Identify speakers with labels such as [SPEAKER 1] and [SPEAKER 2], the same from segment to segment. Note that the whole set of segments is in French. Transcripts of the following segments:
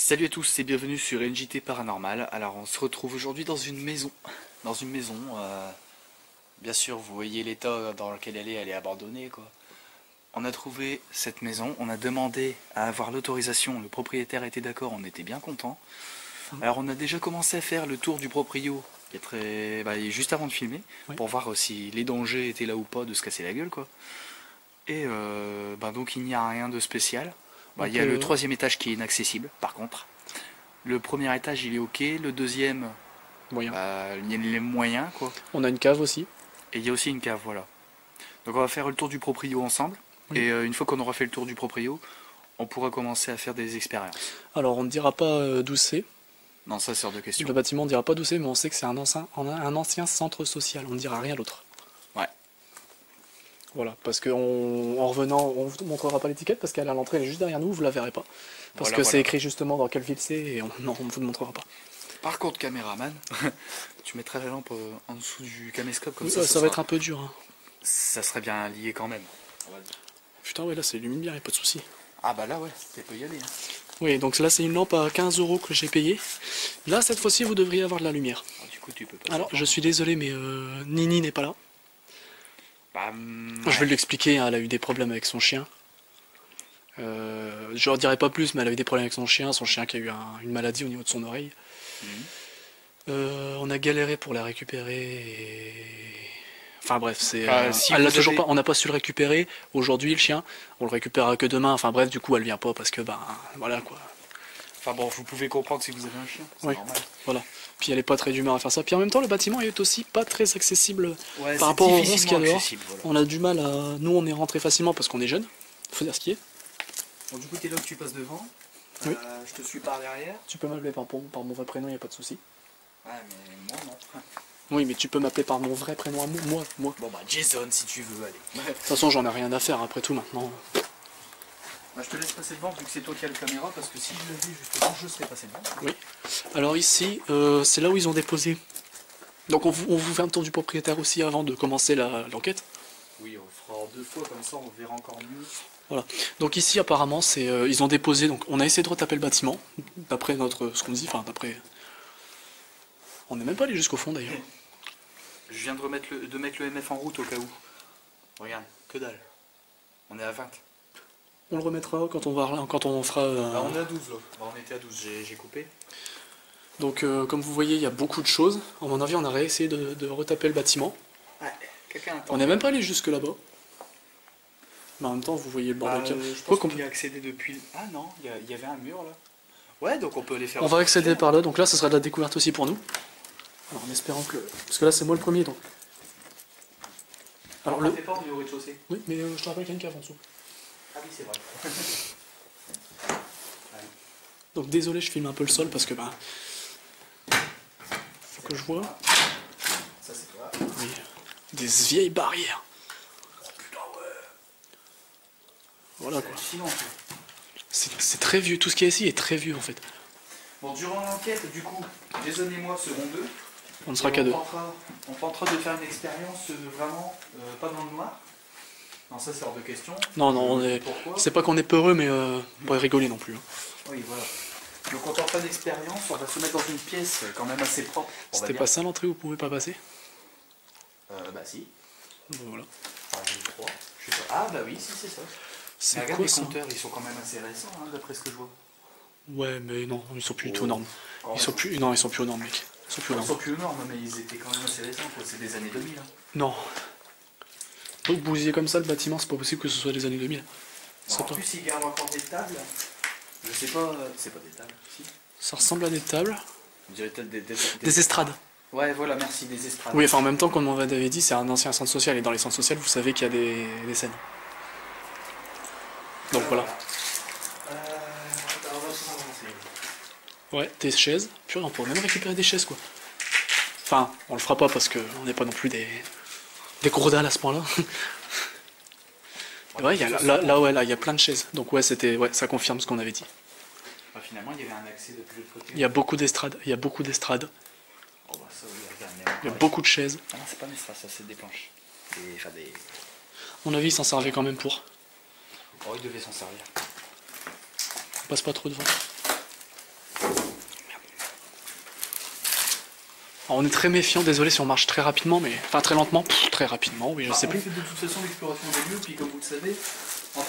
[SPEAKER 1] Salut à tous et bienvenue sur NJT Paranormal. Alors on se retrouve aujourd'hui dans une maison. Bien sûr vous voyez l'état dans lequel elle est abandonnée quoi. On a trouvé cette maison, on a demandé à avoir l'autorisation, le propriétaire était d'accord, on était bien content. Alors on a déjà commencé à faire le tour du proprio, qui est juste avant de filmer,
[SPEAKER 2] Oui.
[SPEAKER 1] pour voir si les dangers étaient là ou pas de se casser la gueule quoi. Et donc il n'y a rien de spécial. Il y a le troisième étage qui est inaccessible par contre. Le premier étage il est ok, le deuxième
[SPEAKER 2] Moyen.
[SPEAKER 1] il y a les moyens quoi.
[SPEAKER 2] On a une cave aussi.
[SPEAKER 1] Et il y a aussi une cave, voilà. Donc on va faire le tour du proprio ensemble.
[SPEAKER 2] Oui.
[SPEAKER 1] Et une fois qu'on aura fait le tour du proprio, on pourra commencer à faire des expériences.
[SPEAKER 2] Alors on ne dira pas d'où c'est.
[SPEAKER 1] Non, ça c'est hors de question.
[SPEAKER 2] Le bâtiment on ne dira pas d'où c'est, mais on sait que c'est un ancien centre social. On ne dira rien d'autre.
[SPEAKER 1] Ouais.
[SPEAKER 2] Voilà, parce qu'en revenant, on vous montrera pas l'étiquette parce qu'elle est à l'entrée, elle est juste derrière nous, vous la verrez pas. Parce que c'est écrit justement dans quelle ville c'est et on ne vous le montrera pas.
[SPEAKER 1] Par contre, caméraman, tu mettras la lampe en dessous du caméscope comme
[SPEAKER 2] Oui,
[SPEAKER 1] ça.
[SPEAKER 2] ça va être un peu dur. Hein.
[SPEAKER 1] Ça serait bien lié quand même.
[SPEAKER 2] Putain, ouais, là ça illumine bien, y a pas de souci.
[SPEAKER 1] Ah bah là ouais, tu peux y aller. Hein.
[SPEAKER 2] Oui, donc là c'est une lampe à 15 € que j'ai payé. Là, cette fois-ci, vous devriez avoir de la lumière.
[SPEAKER 1] Alors, du coup, tu peux pas.
[SPEAKER 2] Alors, je suis désolé, mais Nini n'est pas là. Je vais lui expliquer, hein, elle a eu des problèmes avec son chien. Je leur dirai pas plus, mais elle a eu des problèmes avec son chien qui a eu une maladie au niveau de son oreille. On a galéré pour la récupérer. Enfin bref, c'est. Elle l'a toujours pas. On n'a pas su le récupérer. Aujourd'hui, le chien, on le récupérera que demain. Enfin bref, du coup, elle vient pas parce que voilà quoi.
[SPEAKER 1] Enfin bon, vous pouvez comprendre si vous avez un chien, c'est normal.
[SPEAKER 2] Voilà. Puis elle est pas très d'humeur à faire ça. Puis en même temps, le bâtiment est aussi pas très accessible
[SPEAKER 1] par
[SPEAKER 2] rapport au rond qu'il y a dehors. Voilà. On a du mal à. Nous, on est rentré facilement parce qu'on est jeune. Faut dire ce qui est.
[SPEAKER 1] Bon, du coup, t'es là que tu passes devant.
[SPEAKER 2] Oui.
[SPEAKER 1] Je te suis par derrière.
[SPEAKER 2] Tu peux m'appeler par mon vrai prénom, y a pas de souci.
[SPEAKER 1] Ouais, mais moi non.
[SPEAKER 2] Oui, mais tu peux m'appeler par mon vrai prénom à moi.
[SPEAKER 1] Bon bah Jason si tu veux, allez.
[SPEAKER 2] De toute façon, j'en ai rien à faire après tout maintenant.
[SPEAKER 1] Bah, je te laisse passer devant vu que c'est toi qui as la caméra parce que si je le dis justement je serais passé devant.
[SPEAKER 2] Oui. Alors ici, c'est là où ils ont déposé. Donc on vous fait un tour du propriétaire aussi avant de commencer l'enquête.
[SPEAKER 1] Oui, on fera deux fois comme ça, on verra encore mieux.
[SPEAKER 2] Voilà. Donc ici apparemment ils ont déposé. Donc on a essayé de retaper le bâtiment d'après ce qu'on dit. Enfin d'après. On n'est même pas allé jusqu'au fond d'ailleurs.
[SPEAKER 1] Je viens de mettre le MF en route au cas où. Regarde, que dalle. On est à 20.
[SPEAKER 2] On le remettra quand on fera.
[SPEAKER 1] On est à 12 là. On était à 12, j'ai coupé.
[SPEAKER 2] Donc comme vous voyez, il y a beaucoup de choses. À mon avis, on a réessayé de retaper le bâtiment.
[SPEAKER 1] Ouais,
[SPEAKER 2] on n'est même pas allé jusque là-bas. Mais en même temps, vous voyez le bordel qu'il y a.
[SPEAKER 1] Je pense qu'on peut y accéder depuis. Ah non, il y avait un mur là. Ouais, donc on peut aller faire.
[SPEAKER 2] On va accéder par là, donc là, ça sera de la découverte aussi pour nous. Alors en espérant que. Parce que là, c'est moi le premier donc.
[SPEAKER 1] Alors le. On fait pas, on est au rez-de-chaussée.
[SPEAKER 2] Oui, mais je te rappelle qu'il y a une cave en dessous.
[SPEAKER 1] Ah oui, c'est vrai.
[SPEAKER 2] Donc désolé, je filme un peu le sol parce que faut que je vois.
[SPEAKER 1] Ça c'est quoi?
[SPEAKER 2] Oui. Des vieilles barrières.
[SPEAKER 1] Oh putain ouais.
[SPEAKER 2] Voilà quoi.
[SPEAKER 1] Sinon,
[SPEAKER 2] c'est très vieux, tout ce qui est ici est très vieux en fait.
[SPEAKER 1] Bon, durant l'enquête, du coup, Jason et moi serons deux.
[SPEAKER 2] On ne sera qu'à deux.
[SPEAKER 1] On tentera de faire une expérience vraiment pas dans le noir. Non, ça c'est hors de question.
[SPEAKER 2] Non, c'est pas qu'on est peureux, mais on pourrait rigoler non plus.
[SPEAKER 1] Oui, voilà. Donc on tentera d'expérience, on va se mettre dans une pièce quand même assez propre.
[SPEAKER 2] C'était pas ça l'entrée où vous pouvez pas passer?
[SPEAKER 1] Bah si.
[SPEAKER 2] Bon, voilà.
[SPEAKER 1] Enfin, je crois. Je sais pas. Ah bah oui, si c'est ça.
[SPEAKER 2] C'est
[SPEAKER 1] regarde
[SPEAKER 2] quoi
[SPEAKER 1] les
[SPEAKER 2] ça?
[SPEAKER 1] compteurs, ils sont quand même assez récents, hein, d'après ce que je vois.
[SPEAKER 2] Ouais, mais non, ils sont plus du tout aux normes. Ils sont plus aux normes, mec. Ils sont plus aux normes.
[SPEAKER 1] Mais ils étaient quand même assez récents, quoi. C'est des années 2000. Hein.
[SPEAKER 2] Non. Donc vous bousiez comme ça le bâtiment, c'est pas possible que ce soit des années 2000.
[SPEAKER 1] En plus, ils gardent encore des tables. Je sais pas, c'est pas des tables. Si.
[SPEAKER 2] Ça ressemble à des tables.
[SPEAKER 1] On dirait peut-être
[SPEAKER 2] des estrades.
[SPEAKER 1] Ouais, voilà, merci, des estrades.
[SPEAKER 2] Oui, enfin en même temps, comme on avait dit, c'est un ancien centre social, et dans les centres sociaux, vous savez qu'il y a des scènes. Donc voilà. Ouais, des chaises. Purée, on pourrait même récupérer des chaises, quoi. Enfin, on le fera pas parce qu'on n'est pas non plus des gros dalles à ce point-là. Ouais, là, il y a plein de chaises. Donc ouais, ça confirme ce qu'on avait dit.
[SPEAKER 1] Finalement, il y avait un accès depuis l'autre côté.
[SPEAKER 2] Il y a beaucoup d'estrades.
[SPEAKER 1] Oh, bah, ça,
[SPEAKER 2] il y a beaucoup de chaises.
[SPEAKER 1] Ah non, c'est pas une estrade, ça, c'est des planches. À
[SPEAKER 2] mon avis, il s'en servait quand même pour.
[SPEAKER 1] Oh, il devait s'en servir.
[SPEAKER 2] On passe pas trop devant. Alors, on est très méfiant, désolé si on marche très rapidement, mais... Enfin, très lentement, très rapidement, oui, je sais
[SPEAKER 1] On
[SPEAKER 2] plus.
[SPEAKER 1] fait de toute façon l'exploration des lieux, puis comme vous le savez, en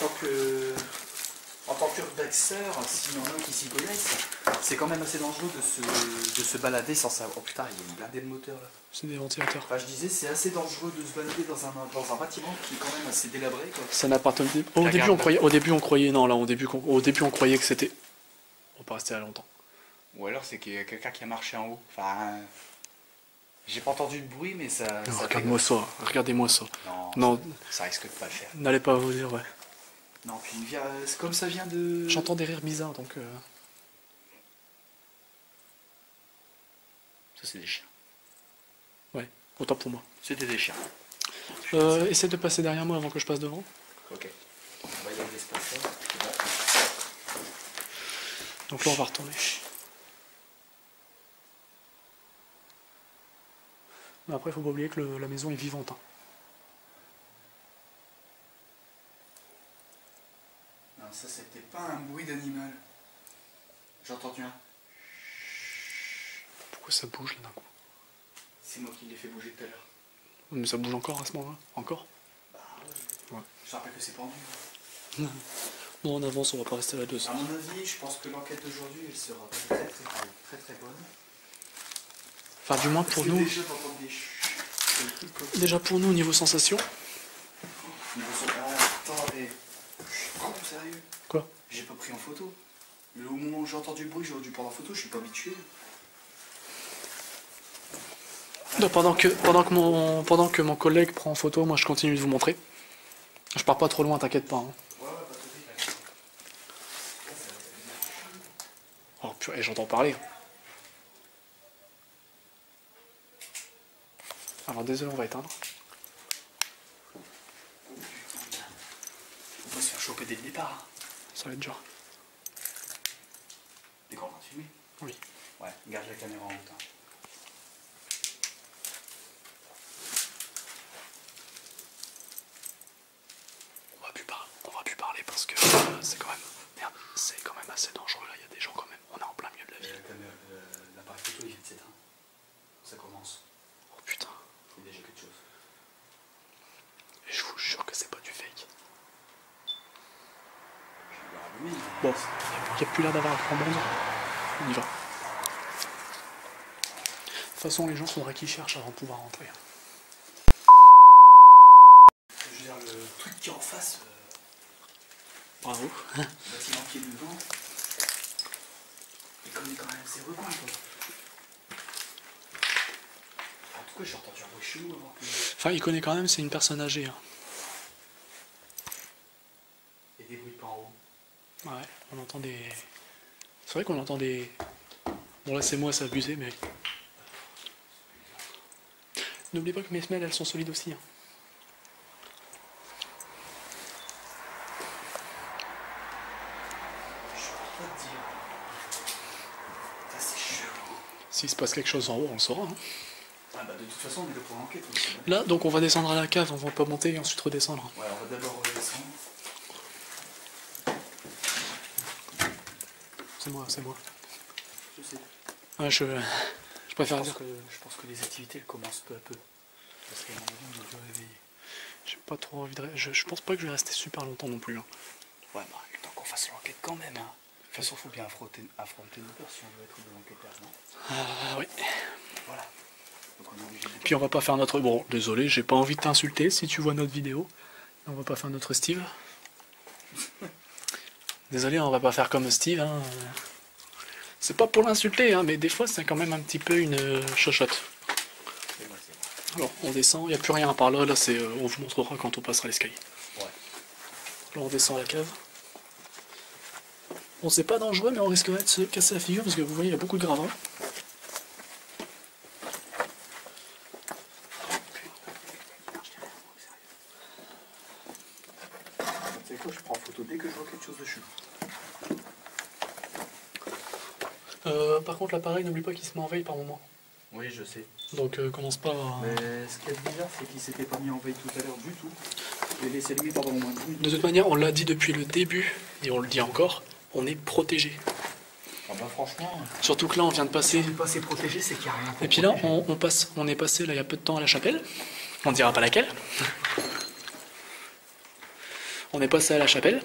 [SPEAKER 1] tant qu'urbaxeur, s'il y en a qui s'y connaissent, c'est quand même assez dangereux de se balader sans savoir. Oh putain, il y a une blindée de moteur là.
[SPEAKER 2] C'est des ventilateurs.
[SPEAKER 1] Enfin, je disais, c'est assez dangereux de se balader dans un bâtiment qui est quand même assez délabré, quoi.
[SPEAKER 2] Ça n'appartient pas. Au début, on croyait. Non, là, au début, on croyait que c'était. On va pas rester là longtemps.
[SPEAKER 1] Ou alors, c'est qu'il y a quelqu'un qui a marché en haut. Enfin. J'ai pas entendu de bruit, mais ça.
[SPEAKER 2] Regarde-moi ça, regardez-moi ça.
[SPEAKER 1] Non. Ça risque de pas le faire.
[SPEAKER 2] N'allez pas vous dire, ouais.
[SPEAKER 1] Non, puis comme ça vient de.
[SPEAKER 2] J'entends des rires bizarres, donc.
[SPEAKER 1] Ça, c'est des chiens.
[SPEAKER 2] Ouais, autant pour moi.
[SPEAKER 1] C'était des chiens.
[SPEAKER 2] Essaie de passer derrière moi avant que je passe devant.
[SPEAKER 1] Ok. On va y aller l'espace là. Bon.
[SPEAKER 2] Donc là, on va retourner. Mais après, il faut pas oublier que la maison est vivante. Hein.
[SPEAKER 1] Non, ça, c'était pas un bruit d'animal. J'ai entendu un.
[SPEAKER 2] Pourquoi ça bouge là d'un coup?
[SPEAKER 1] C'est moi qui l'ai fait bouger tout à l'heure.
[SPEAKER 2] Mais ça bouge encore à ce moment-là? Encore?
[SPEAKER 1] Bah ouais. Je te rappelle que c'est pendu.
[SPEAKER 2] Non, on avance, on va pas rester là deux.
[SPEAKER 1] À mon avis, je pense que l'enquête d'aujourd'hui, elle sera très bonne.
[SPEAKER 2] Enfin, du moins pour nous. Déjà pour nous, au niveau sensation.
[SPEAKER 1] Attends, mais. Sérieux?
[SPEAKER 2] Quoi?
[SPEAKER 1] J'ai pas pris en photo. Mais au moment où j'ai entendu le bruit, j'aurais dû prendre en photo, je suis pas habitué.
[SPEAKER 2] Donc, pendant que mon collègue prend en photo, moi je continue de vous montrer. Je pars pas trop loin, t'inquiète pas. Hein.
[SPEAKER 1] Ouais, pas de soucis.
[SPEAKER 2] Oh purée, j'entends parler. Alors désolé, on va éteindre.
[SPEAKER 1] Faut pas se faire choper dès le départ.
[SPEAKER 2] Ça va être dur.
[SPEAKER 1] T'es content de filmer?
[SPEAKER 2] Oui.
[SPEAKER 1] Ouais, garde la caméra en haut.
[SPEAKER 2] On va plus parler parce que c'est quand même. Merde, c'est quand même assez dangereux là, il y a des gens quand même. On est en plein milieu de la ville.
[SPEAKER 1] L'appareil photo il vient de s'éteindre. Ça commence.
[SPEAKER 2] Oh putain.
[SPEAKER 1] Il y a déjà quelque chose.
[SPEAKER 2] Et je vous jure que c'est pas du fake.
[SPEAKER 1] Bon,
[SPEAKER 2] il n'y a plus l'air d'avoir un grand monde. On y va. De toute façon, les gens, faudra qu'ils cherchent avant de pouvoir rentrer.
[SPEAKER 1] Je veux dire, le truc qui est en face,
[SPEAKER 2] Bravo.
[SPEAKER 1] le bâtiment qui est devant, il connaît quand même ses recoins, quoi. En tout cas, j'ai entendu un bruit chelou avant que...
[SPEAKER 2] Enfin, il connaît quand même, c'est une personne âgée. Hein.
[SPEAKER 1] Et des bruits pas en haut.
[SPEAKER 2] Ouais, on entend des... C'est vrai qu'on entend des... Bon là c'est moi, c'est abusé, mais... N'oubliez pas que mes semelles, elles sont solides aussi. Hein.
[SPEAKER 1] Je peux pas te dire. Ça, c'est chelou.
[SPEAKER 2] S'il se passe quelque chose en haut, on le saura. Hein.
[SPEAKER 1] Ah bah de toute façon, on est là pour l'enquête aussi.
[SPEAKER 2] Là, donc on va descendre à la cave, on va pas monter et ensuite redescendre.
[SPEAKER 1] Ouais, on va d'abord redescendre.
[SPEAKER 2] C'est moi, c'est moi.
[SPEAKER 1] Je sais.
[SPEAKER 2] Ouais, je préfère dire.
[SPEAKER 1] Je pense que les activités, elles commencent peu à peu. Parce qu'à un moment donné, on est déjà réveillé.
[SPEAKER 2] J'ai pas trop envie de... Je pense pas que je vais rester super longtemps non plus. Hein.
[SPEAKER 1] Ouais, bah, le temps qu'on fasse l'enquête quand même. Hein. De toute façon, il faut bien affronter nos peurs si on veut être de l'enquêteur, non?
[SPEAKER 2] Oui.
[SPEAKER 1] Voilà. Donc on est obligé de...
[SPEAKER 2] Puis on va pas faire notre... Bon, désolé, j'ai pas envie de t'insulter si tu vois notre vidéo. On va pas faire notre Steve. Désolé, on va pas faire comme Steve. Hein. C'est pas pour l'insulter, hein, mais des fois c'est quand même un petit peu une chochotte. Alors, on descend, il n'y a plus rien à part là, c'est, on vous montrera quand on passera l'escalier.
[SPEAKER 1] Ouais.
[SPEAKER 2] Là on descend à la cave. Bon, c'est pas dangereux, mais on risquerait de se casser la figure parce que vous voyez, il y a beaucoup de gravats.
[SPEAKER 1] C'est quoi, je prends photo dès que je vois quelque chose de chelou.
[SPEAKER 2] Par contre, l'appareil, n'oublie pas qu'il se met en veille par moment.
[SPEAKER 1] Oui, je sais.
[SPEAKER 2] Donc commence pas à...
[SPEAKER 1] Mais ce qui est bizarre, c'est qu'il s'était pas mis en veille tout à l'heure du tout. Je l'ai laissé allumé pendant au moins 10 minutes.
[SPEAKER 2] De toute manière, on l'a dit depuis le début, et on le dit encore, on est protégé.
[SPEAKER 1] Ah bah franchement,
[SPEAKER 2] Surtout que là, on vient de passer.
[SPEAKER 1] si on n'est pas assez protégé, c'est qu'il n'y a rien.
[SPEAKER 2] Et puis là, on est passé là il y a peu de temps à la chapelle. On ne dira pas laquelle. On est passé à la chapelle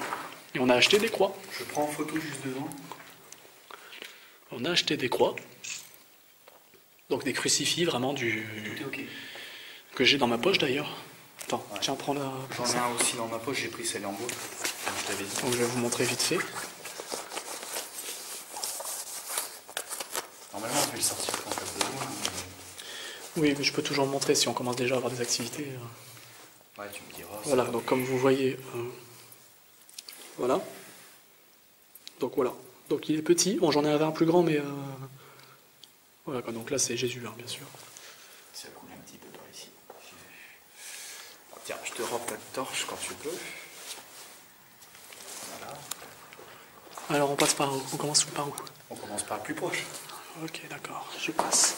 [SPEAKER 2] et on a acheté des croix.
[SPEAKER 1] Je prends en photo juste devant.
[SPEAKER 2] On a acheté des croix. Donc des crucifix vraiment
[SPEAKER 1] Tout est ok.
[SPEAKER 2] que j'ai dans ma poche d'ailleurs. Attends,
[SPEAKER 1] Ouais.
[SPEAKER 2] tiens, prends la.
[SPEAKER 1] J'en ai un aussi dans ma poche, j'ai pris celle en bois. Comme je t'avais dit.
[SPEAKER 2] Donc je vais vous montrer vite fait.
[SPEAKER 1] Normalement, je vais le sortir quand ça de loin.
[SPEAKER 2] Oui, mais je peux toujours montrer si on commence déjà à avoir des activités.
[SPEAKER 1] Ouais, tu me diras.
[SPEAKER 2] Voilà, donc comme vous voyez, voilà. Donc voilà. Donc il est petit. Bon, j'en ai un plus grand, mais voilà quoi. Donc là c'est Jésus, hein, bien sûr.
[SPEAKER 1] Ça coule un petit peu par ici. Tiens, je te rends ta torche quand tu peux. Voilà.
[SPEAKER 2] Alors on passe par où? On commence par où?
[SPEAKER 1] On commence par le plus proche.
[SPEAKER 2] Ok, d'accord, je passe.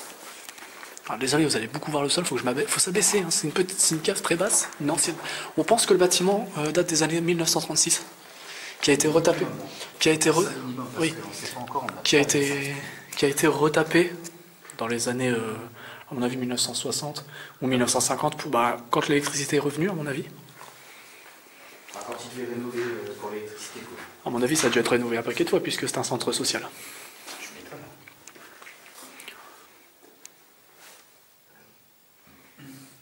[SPEAKER 2] Alors, désolé, vous allez beaucoup voir le sol, faut s'abaisser, hein. C'est une cave très basse, une ancienne. On pense que le bâtiment date des années 1936, qui a été retapé, qui a été retapé dans les années, à mon avis 1960 ou 1950, quand l'électricité est revenue, à mon avis.
[SPEAKER 1] Quand il devait rénover pour l'électricité, quoi.
[SPEAKER 2] À mon avis, ça a dû être rénové un paquet de fois puisque c'est un centre social.
[SPEAKER 1] Je m'étonne.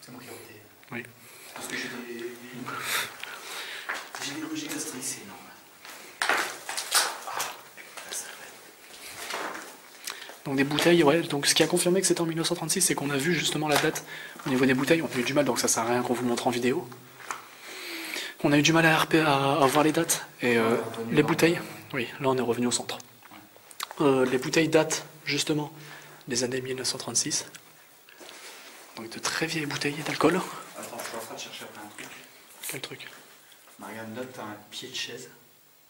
[SPEAKER 1] C'est moi qui ai roté.
[SPEAKER 2] Oui.
[SPEAKER 1] Parce que j'ai des rejets gastriques, c'est énorme.
[SPEAKER 2] Donc des bouteilles, ouais. Donc ce qui a confirmé que c'était en 1936, c'est qu'on a vu justement la date au niveau des bouteilles. On a eu du mal, donc ça sert à rien qu'on vous montre en vidéo. On a eu du mal à voir les dates. Et les bouteilles, oui, là on est revenu au centre. Les bouteilles datent justement des années 1936. Donc de très vieilles bouteilles d'alcool.
[SPEAKER 1] Attends, je suis en train de chercher après un truc.
[SPEAKER 2] Quel truc?
[SPEAKER 1] Regarde, là, t'as un pied de chaise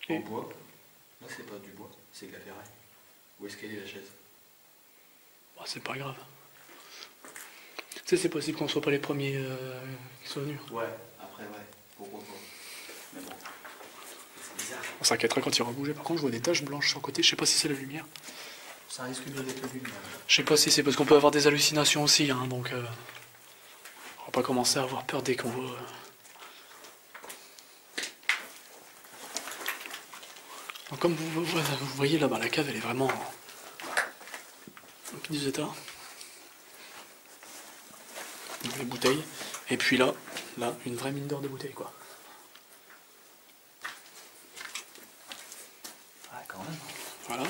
[SPEAKER 1] en bois. Là, c'est pas du bois, c'est de la ferraille. Où est-ce qu'elle est la chaise?
[SPEAKER 2] Bon, c'est pas grave. Tu sais, c'est possible qu'on soit pas les premiers qui soient venus.
[SPEAKER 1] Ouais, après, ouais. Pourquoi pas? Mais bon, c'est bizarre.
[SPEAKER 2] On s'inquiétera quand il aura bougé. Par contre, je vois des taches blanches sur le côté. Je sais pas si c'est la lumière.
[SPEAKER 1] Ça risque de l'être vu.
[SPEAKER 2] Je sais pas si c'est parce qu'on peut avoir des hallucinations aussi, hein, donc on va pas commencer à avoir peur dès qu'on voit. Donc comme vous voyez là-bas, la cave elle est vraiment en petit état. Donc, les bouteilles. Et puis là, une vraie mine d'or de bouteilles quoi.
[SPEAKER 1] Ouais, quand même.
[SPEAKER 2] Voilà.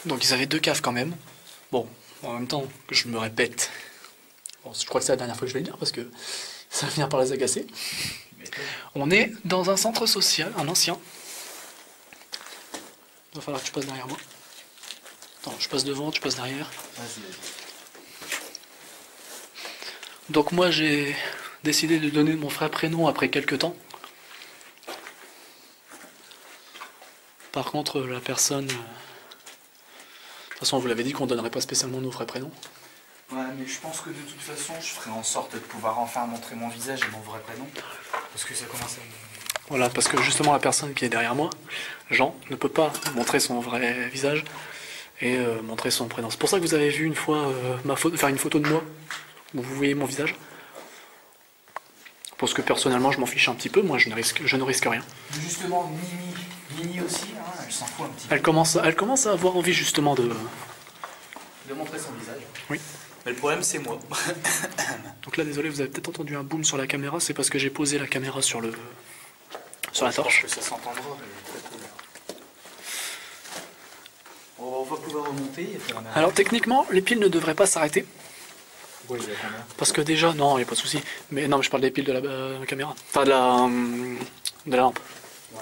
[SPEAKER 2] Donc ils avaient deux caves quand même. Bon, en même temps, que je me répète. Bon, je crois que c'est la dernière fois que je vais le dire parce que ça va finir par les agacer. On est dans un centre social, un ancien. Il va falloir que tu passes derrière moi. Attends, je passe devant, tu passes derrière.
[SPEAKER 1] Vas-y.
[SPEAKER 2] Donc moi j'ai décidé de donner mon vrai prénom après quelques temps. Par contre la personne... de toute façon on vous l'avait dit qu'on ne donnerait pas spécialement nos vrais prénoms.
[SPEAKER 1] Ouais, mais je pense que de toute façon, je ferai en sorte de pouvoir enfin montrer mon visage et mon vrai prénom. Parce que ça commence à me...
[SPEAKER 2] Voilà, parce que justement la personne qui est derrière moi, Jean, ne peut pas montrer son vrai visage et montrer son prénom. C'est pour ça que vous avez vu une fois faire une photo de moi, où vous voyez mon visage. Parce que personnellement je m'en fiche un petit peu, moi je ne risque rien.
[SPEAKER 1] Justement, Mimi aussi, hein, elle s'en fout un petit peu.
[SPEAKER 2] Elle commence à avoir envie justement de
[SPEAKER 1] montrer son visage.
[SPEAKER 2] Oui.
[SPEAKER 1] Mais le problème c'est moi.
[SPEAKER 2] Donc là désolé, vous avez peut-être entendu un boom sur la caméra, c'est parce que j'ai posé la caméra sur la torche.
[SPEAKER 1] Je pense que ça s'entendra, mais très cool. On va pouvoir remonter et faire un...
[SPEAKER 2] Alors techniquement, les piles ne devraient pas s'arrêter.
[SPEAKER 1] Oui, il y a combien?
[SPEAKER 2] Parce que déjà, non, il n'y a pas de souci. Mais non, mais je parle des piles de la caméra. Enfin, de la lampe.
[SPEAKER 1] Ouais.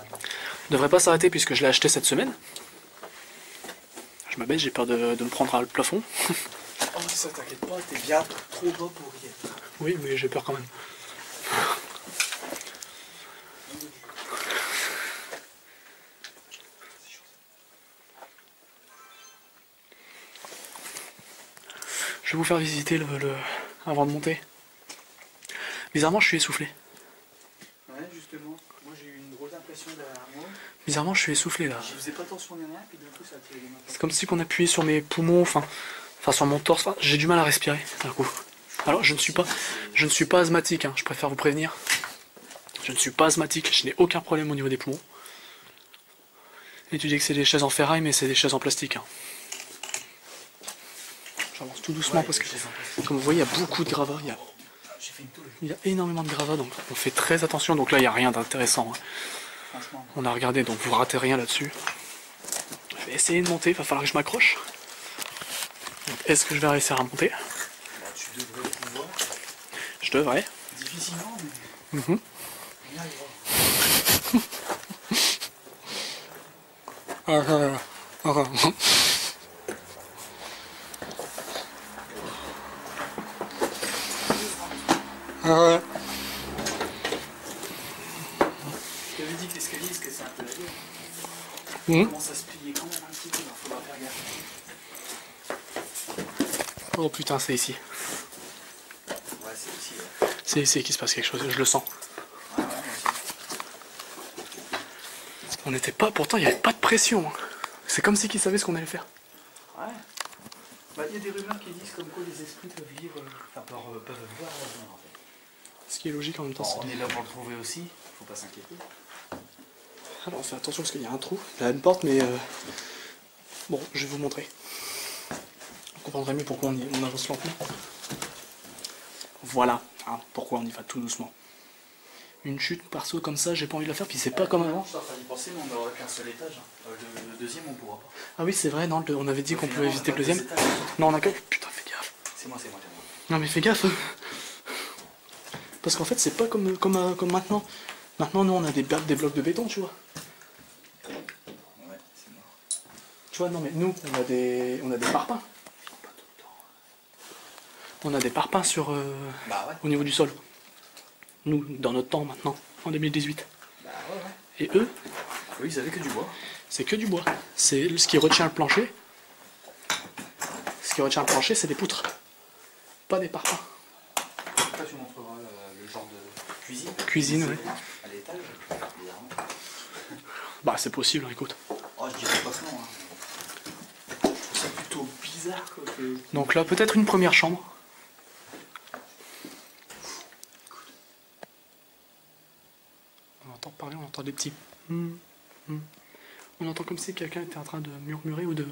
[SPEAKER 2] Ne devrait pas s'arrêter puisque je l'ai acheté cette semaine. Je m'abaisse, j'ai peur de me prendre à le plafond.
[SPEAKER 1] Oh, ça t'inquiète pas, t'es bien trop bas pour y être.
[SPEAKER 2] Oui, mais j'ai peur quand même. Je vais vous faire visiter avant de monter. Bizarrement, je suis essoufflé.
[SPEAKER 1] Ouais, justement. Moi, j'ai eu une grosse impression derrière moi.
[SPEAKER 2] Bizarrement, je suis essoufflé là.
[SPEAKER 1] Je faisais pas attention ni rien, puis d'un coup ça a tiré les mains.
[SPEAKER 2] C'est comme si qu'on appuyait sur mes poumons, enfin sur mon torse. Enfin, j'ai du mal à respirer d'un coup. Alors, je ne suis pas asthmatique, hein, je préfère vous prévenir. Je ne suis pas asthmatique, je n'ai aucun problème au niveau des poumons. Et tu dis que c'est des chaises en ferraille, mais c'est des chaises en plastique. Hein. J'avance tout doucement parce que, comme vous voyez, il y a beaucoup de gravats. Il y a énormément de gravats, donc on fait très attention. Donc là, il n'y a rien d'intéressant. Hein. On a regardé, donc vous ratez rien là-dessus. Je vais essayer de monter, il va falloir que je m'accroche. Est-ce que je vais réussir à monter?
[SPEAKER 1] Tu devrais pouvoir.
[SPEAKER 2] Je devrais.
[SPEAKER 1] Difficilement, mais.
[SPEAKER 2] Mm-hmm.
[SPEAKER 1] On y arrivera. Je t'avais dit que l'escalier se cassait un peu la gueule. Il commence à se plier quand même un petit peu, il faudra faire gaffe.
[SPEAKER 2] Oh putain, c'est ici.
[SPEAKER 1] Ouais, c'est ici. Ouais.
[SPEAKER 2] C'est ici qu'il se passe quelque chose, je le sens.
[SPEAKER 1] Ouais, moi aussi.
[SPEAKER 2] On n'était pas, pourtant il n'y avait pas de pression. Hein. C'est comme si qu'ils savaient ce qu'on allait faire.
[SPEAKER 1] Ouais. Bah, il y a des rumeurs qui disent comme quoi les esprits peuvent vivre, enfin peuvent voir l'avenir en fait.
[SPEAKER 2] Ce qui est logique en même temps.
[SPEAKER 1] Alors, on est là pour le trouver aussi, faut pas s'inquiéter.
[SPEAKER 2] Alors fais attention parce qu'il y a un trou, il y a une porte, mais bon, je vais vous montrer. Vous comprendrez mieux pourquoi on avance lentement. Voilà, hein, pourquoi on y va tout doucement. Une chute par saut comme ça, j'ai pas envie de la faire, puis c'est pas comme avant.
[SPEAKER 1] Ça fallait penser, mais on n'aura qu'un seul étage. Le deuxième, on pourra pas.
[SPEAKER 2] Ah oui, c'est vrai, non, on avait dit qu'on pouvait éviter le deuxième. Non, on a que. Putain, fais gaffe.
[SPEAKER 1] C'est moi.
[SPEAKER 2] Non, mais fais gaffe. Parce qu'en fait, c'est pas comme maintenant. Maintenant, nous, on a des blocs de béton, tu vois.
[SPEAKER 1] Ouais, c'est moi.
[SPEAKER 2] Tu vois, non, mais nous, on a des parpaings. On a des parpaings sur,
[SPEAKER 1] Bah ouais.
[SPEAKER 2] au niveau du sol. Nous, dans notre temps maintenant, en 2018.
[SPEAKER 1] Bah ouais.
[SPEAKER 2] Et eux,
[SPEAKER 1] Eux, ils avaient que du bois.
[SPEAKER 2] c'est que du bois. C'est ce qui retient le plancher. Ce qui retient le plancher, c'est des poutres. Pas des parpaings.
[SPEAKER 1] Après, tu montreras le genre de cuisine.
[SPEAKER 2] Cuisine, oui.
[SPEAKER 1] À l'étage, bizarrement.
[SPEAKER 2] Bah, c'est possible, hein, écoute.
[SPEAKER 1] Oh, je dirais pas que non. Hein. Je trouve ça plutôt bizarre quoi, que.
[SPEAKER 2] Donc là, peut-être une première chambre. On entend parler, on entend des petits. On entend comme si quelqu'un était en train de murmurer ou de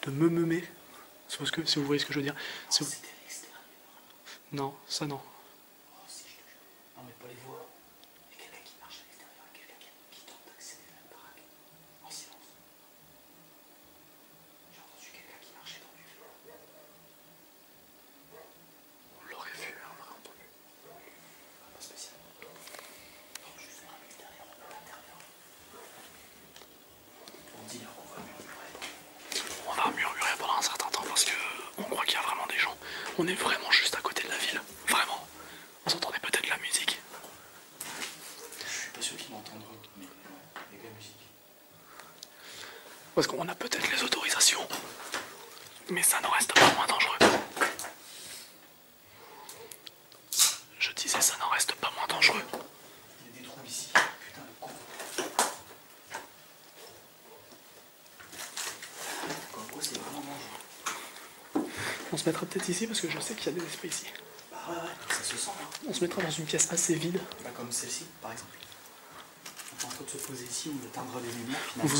[SPEAKER 2] meumer. Si vous voyez ce que je veux dire. Si vous-
[SPEAKER 1] C'était à l'extérieur.
[SPEAKER 2] Non, ça non.
[SPEAKER 1] Oh, si, je te jure. Non, mais pas les voix. Il y a quelqu'un qui marche à l'extérieur, quelqu'un qui tente d'accéder à la baraque. En silence. J'ai entendu quelqu'un qui marchait dans du feu.
[SPEAKER 2] On l'aurait vu, on l'aurait entendu.
[SPEAKER 1] Pas spécialement. Non, juste à l'extérieur, à l'intérieur. On dit là, on va murmurer.
[SPEAKER 2] On va murmurer pendant un certain temps parce que on croit qu'il y a vraiment des gens. On est vraiment juste à côté de la ville. Vraiment. On s'entendait peut-être la musique.
[SPEAKER 1] Je suis pas sûr qu'ils m'entendront, mais ouais, avec la musique.
[SPEAKER 2] Parce qu'on a peut-être les autorisations. Mais ça n'en reste pas moins dangereux. Je disais, ça n'en reste pas moins dangereux.
[SPEAKER 1] Il y a des trous ici. Putain, le con. Comme quoi, c'est vraiment dangereux.
[SPEAKER 2] On se mettra peut-être ici parce que je sais qu'il y a des esprits ici.
[SPEAKER 1] Bah ouais, ça se sent, hein.
[SPEAKER 2] On se mettra dans une pièce assez vide.
[SPEAKER 1] Bah, comme celle-ci, par exemple. On est en train de se poser ici, on éteindra les lumières finalement.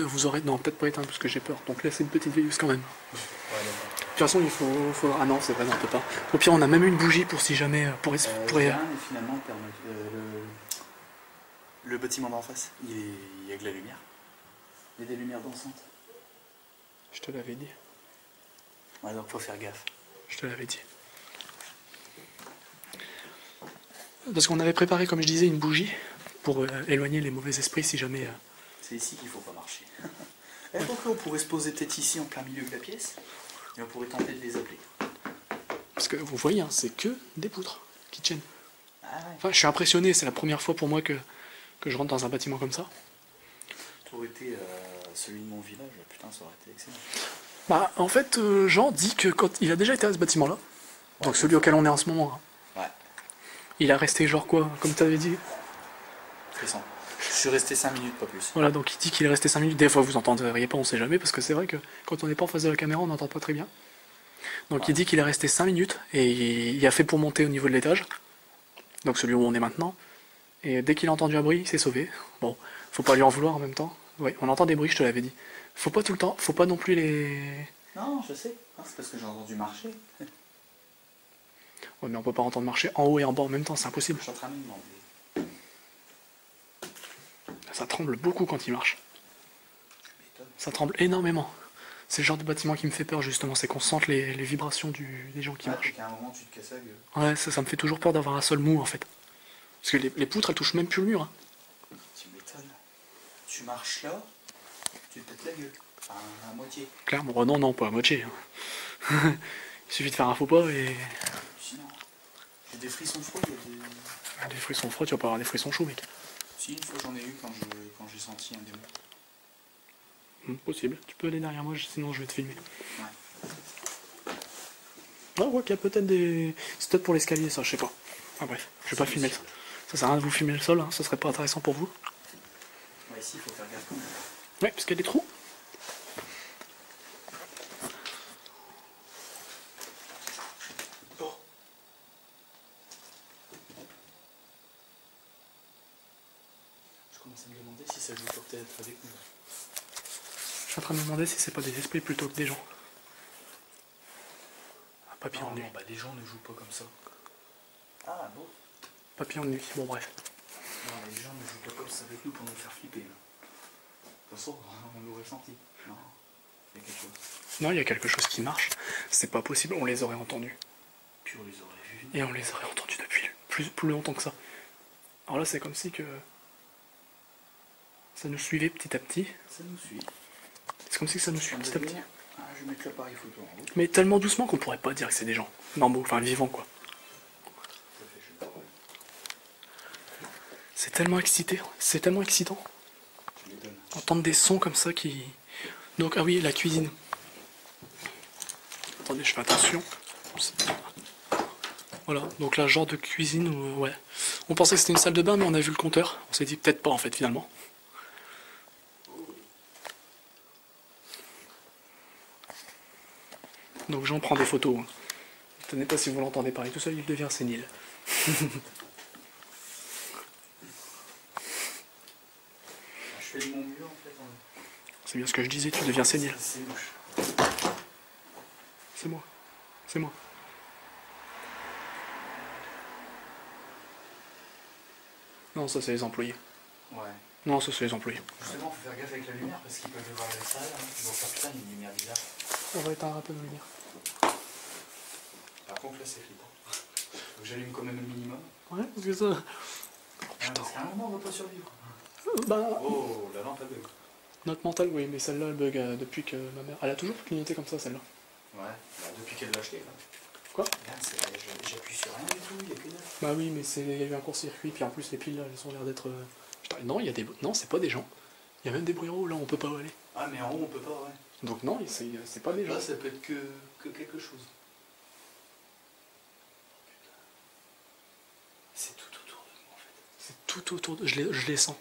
[SPEAKER 2] Vous aurez. Non, peut-être pas éteindre parce que j'ai peur. Donc laissez une petite veilleuse quand même.
[SPEAKER 1] Ouais, d'accord.
[SPEAKER 2] De toute façon, il faudra. Ah non, c'est vrai, non, on peut pas. Au pire, on a même une bougie pour si jamais. Pour
[SPEAKER 1] J'ai un, et finalement, le bâtiment d'en face, il y a de la lumière. Il y a des lumières dansantes.
[SPEAKER 2] Je te l'avais dit.
[SPEAKER 1] Ouais, donc faut faire gaffe.
[SPEAKER 2] Je te l'avais dit. Parce qu'on avait préparé, comme je disais, une bougie pour éloigner les mauvais esprits si jamais.
[SPEAKER 1] C'est ici qu'il faut pas marcher. Et donc on pourrait se poser peut-être ici en plein milieu de la pièce, et on pourrait tenter de les appeler.
[SPEAKER 2] Parce que vous voyez, hein, c'est que des poutres qui tiennent.
[SPEAKER 1] Ah ouais.
[SPEAKER 2] Enfin, je suis impressionné, c'est la première fois pour moi que je rentre dans un bâtiment comme ça.
[SPEAKER 1] Ça aurait été celui de mon village, putain, ça aurait été excellent.
[SPEAKER 2] Bah, en fait, Jean dit que quand il a déjà été à ce bâtiment-là, donc celui auquel on est en ce moment, hein,
[SPEAKER 1] Ouais,
[SPEAKER 2] il a resté genre quoi, comme tu avais dit,
[SPEAKER 1] stressant. Je suis resté 5 minutes, pas plus.
[SPEAKER 2] Voilà, donc il dit qu'il est resté 5 minutes. Des fois, vous entendriez pas, on sait jamais, parce que c'est vrai que quand on n'est pas en face de la caméra, on n'entend pas très bien. Donc il dit qu'il est resté 5 minutes, et il a fait pour monter au niveau de l'étage. Donc celui où on est maintenant. Et dès qu'il a entendu un bruit, il s'est sauvé. Bon, faut pas lui en vouloir en même temps. Oui, on entend des bruits, je te l'avais dit. Faut pas tout le temps, faut pas non plus les...
[SPEAKER 1] Non, je sais. C'est parce que j'ai entendu marcher.
[SPEAKER 2] Ouais, mais on peut pas entendre marcher en haut et en bas en même temps, c'est impossible.
[SPEAKER 1] Je suis en train de me demander.
[SPEAKER 2] Ça tremble beaucoup quand il marche. Ça tremble énormément. C'est le genre de bâtiment qui me fait peur justement, c'est qu'on sente les vibrations des gens qui marchent.
[SPEAKER 1] À un moment, tu te casses la gueule.
[SPEAKER 2] Ouais, ça me fait toujours peur d'avoir un sol mou en fait. Parce que les poutres, elles touchent même plus le mur. Hein.
[SPEAKER 1] Tu m'étonnes. Tu marches là, tu te pètes la gueule. Enfin, à moitié.
[SPEAKER 2] Clairement, oh non, pas à moitié. Hein. Il suffit de faire un faux pas et...
[SPEAKER 1] Sinon, j'ai des frissons froids, il y a des...
[SPEAKER 2] Des frissons froids, tu vas pas avoir des frissons chauds, mec.
[SPEAKER 1] Si, une fois j'en ai eu quand j'ai senti un démon.
[SPEAKER 2] Possible. Tu peux aller derrière moi, sinon je vais te filmer.
[SPEAKER 1] Ouais.
[SPEAKER 2] Ah, ouais, qu'il y a peut-être des... C'est peut-être pour l'escalier, ça, je sais pas. Ah bref, je vais pas filmer ça. Ça sert à rien de vous filmer le sol, hein, ça serait pas intéressant pour vous.
[SPEAKER 1] Ouais, ici, il faut faire gaffe quand même.
[SPEAKER 2] Ouais, parce qu'il y a des trous.
[SPEAKER 1] Je commence à me demander si ça joue peut être avec nous.
[SPEAKER 2] Je suis en train de me demander si c'est pas des esprits plutôt que des gens. Un papillon de nuit.
[SPEAKER 1] Bah les gens ne jouent pas comme ça. Ah bon.
[SPEAKER 2] Papillon de nuit, bon bref.
[SPEAKER 1] Non, les gens ne jouent pas comme ça avec nous pour nous faire flipper. Là. De toute façon, on l'aurait senti. Non, il y a quelque chose.
[SPEAKER 2] Non, il y a quelque chose qui marche. C'est pas possible, on les aurait entendus.
[SPEAKER 1] Puis on les aurait vus.
[SPEAKER 2] Et on les aurait entendus depuis plus longtemps que ça. Alors là, c'est comme si que... ça nous suivait petit à petit.
[SPEAKER 1] Ça nous suit.
[SPEAKER 2] C'est comme si ça nous suivait petit à petit.
[SPEAKER 1] Ah, je vais mettre l'appareil photo en route.
[SPEAKER 2] Mais tellement doucement qu'on pourrait pas dire que c'est des gens. Normaux, enfin vivants quoi. C'est tellement excité, c'est tellement excitant. Entendre des sons comme ça qui... Donc, ah oui, la cuisine. Attendez, je fais attention. Voilà, donc là, genre de cuisine où, ouais. On pensait que c'était une salle de bain, mais on a vu le compteur. On s'est dit peut-être pas en fait, finalement. Donc j'en prends des photos. Ne tenez pas si vous l'entendez parler tout seul, il devient sénile.
[SPEAKER 1] Je fais de mon mieux en fait.
[SPEAKER 2] C'est bien ce que je disais, tu deviens sénile.
[SPEAKER 1] C'est moche.
[SPEAKER 2] C'est moi. C'est moi. Non, ça c'est les employés.
[SPEAKER 1] Ouais.
[SPEAKER 2] Non, ça c'est les employés.
[SPEAKER 1] Justement, faut faire gaffe avec la lumière parce qu'ils peuvent voir la salle. Ils vont faire putain, il y a une lumière bizarre.
[SPEAKER 2] On va éteindre un peu de lumière.
[SPEAKER 1] Par contre, là, c'est flippant. Donc j'allume quand même le minimum.
[SPEAKER 2] Ouais, parce que ça... Oh,
[SPEAKER 1] Putain. Parce qu'à un moment, on va pas survivre.
[SPEAKER 2] Bah...
[SPEAKER 1] Oh, la lampe a bug.
[SPEAKER 2] Notre mentale, oui, mais celle-là, elle bug depuis que ma mère... Elle a toujours clignoté comme ça, celle-là.
[SPEAKER 1] Ouais, bah, depuis qu'elle l'a acheté. Là.
[SPEAKER 2] Quoi?
[SPEAKER 1] J'appuie sur rien du tout, il y a que dalle.
[SPEAKER 2] Bah oui, mais il y a eu un court-circuit, puis en plus les piles, là, elles ont l'air d'être... Putain, non, il y a des... Non, c'est pas des gens. Il y a même des bruits en haut, là, on peut pas aller.
[SPEAKER 1] Ah, mais en haut, on peut pas, ouais.
[SPEAKER 2] Donc non, c'est pas des gens.
[SPEAKER 1] Là, ça peut être que quelque chose. C'est tout autour de nous, en fait.
[SPEAKER 2] C'est tout autour de... Je les sens.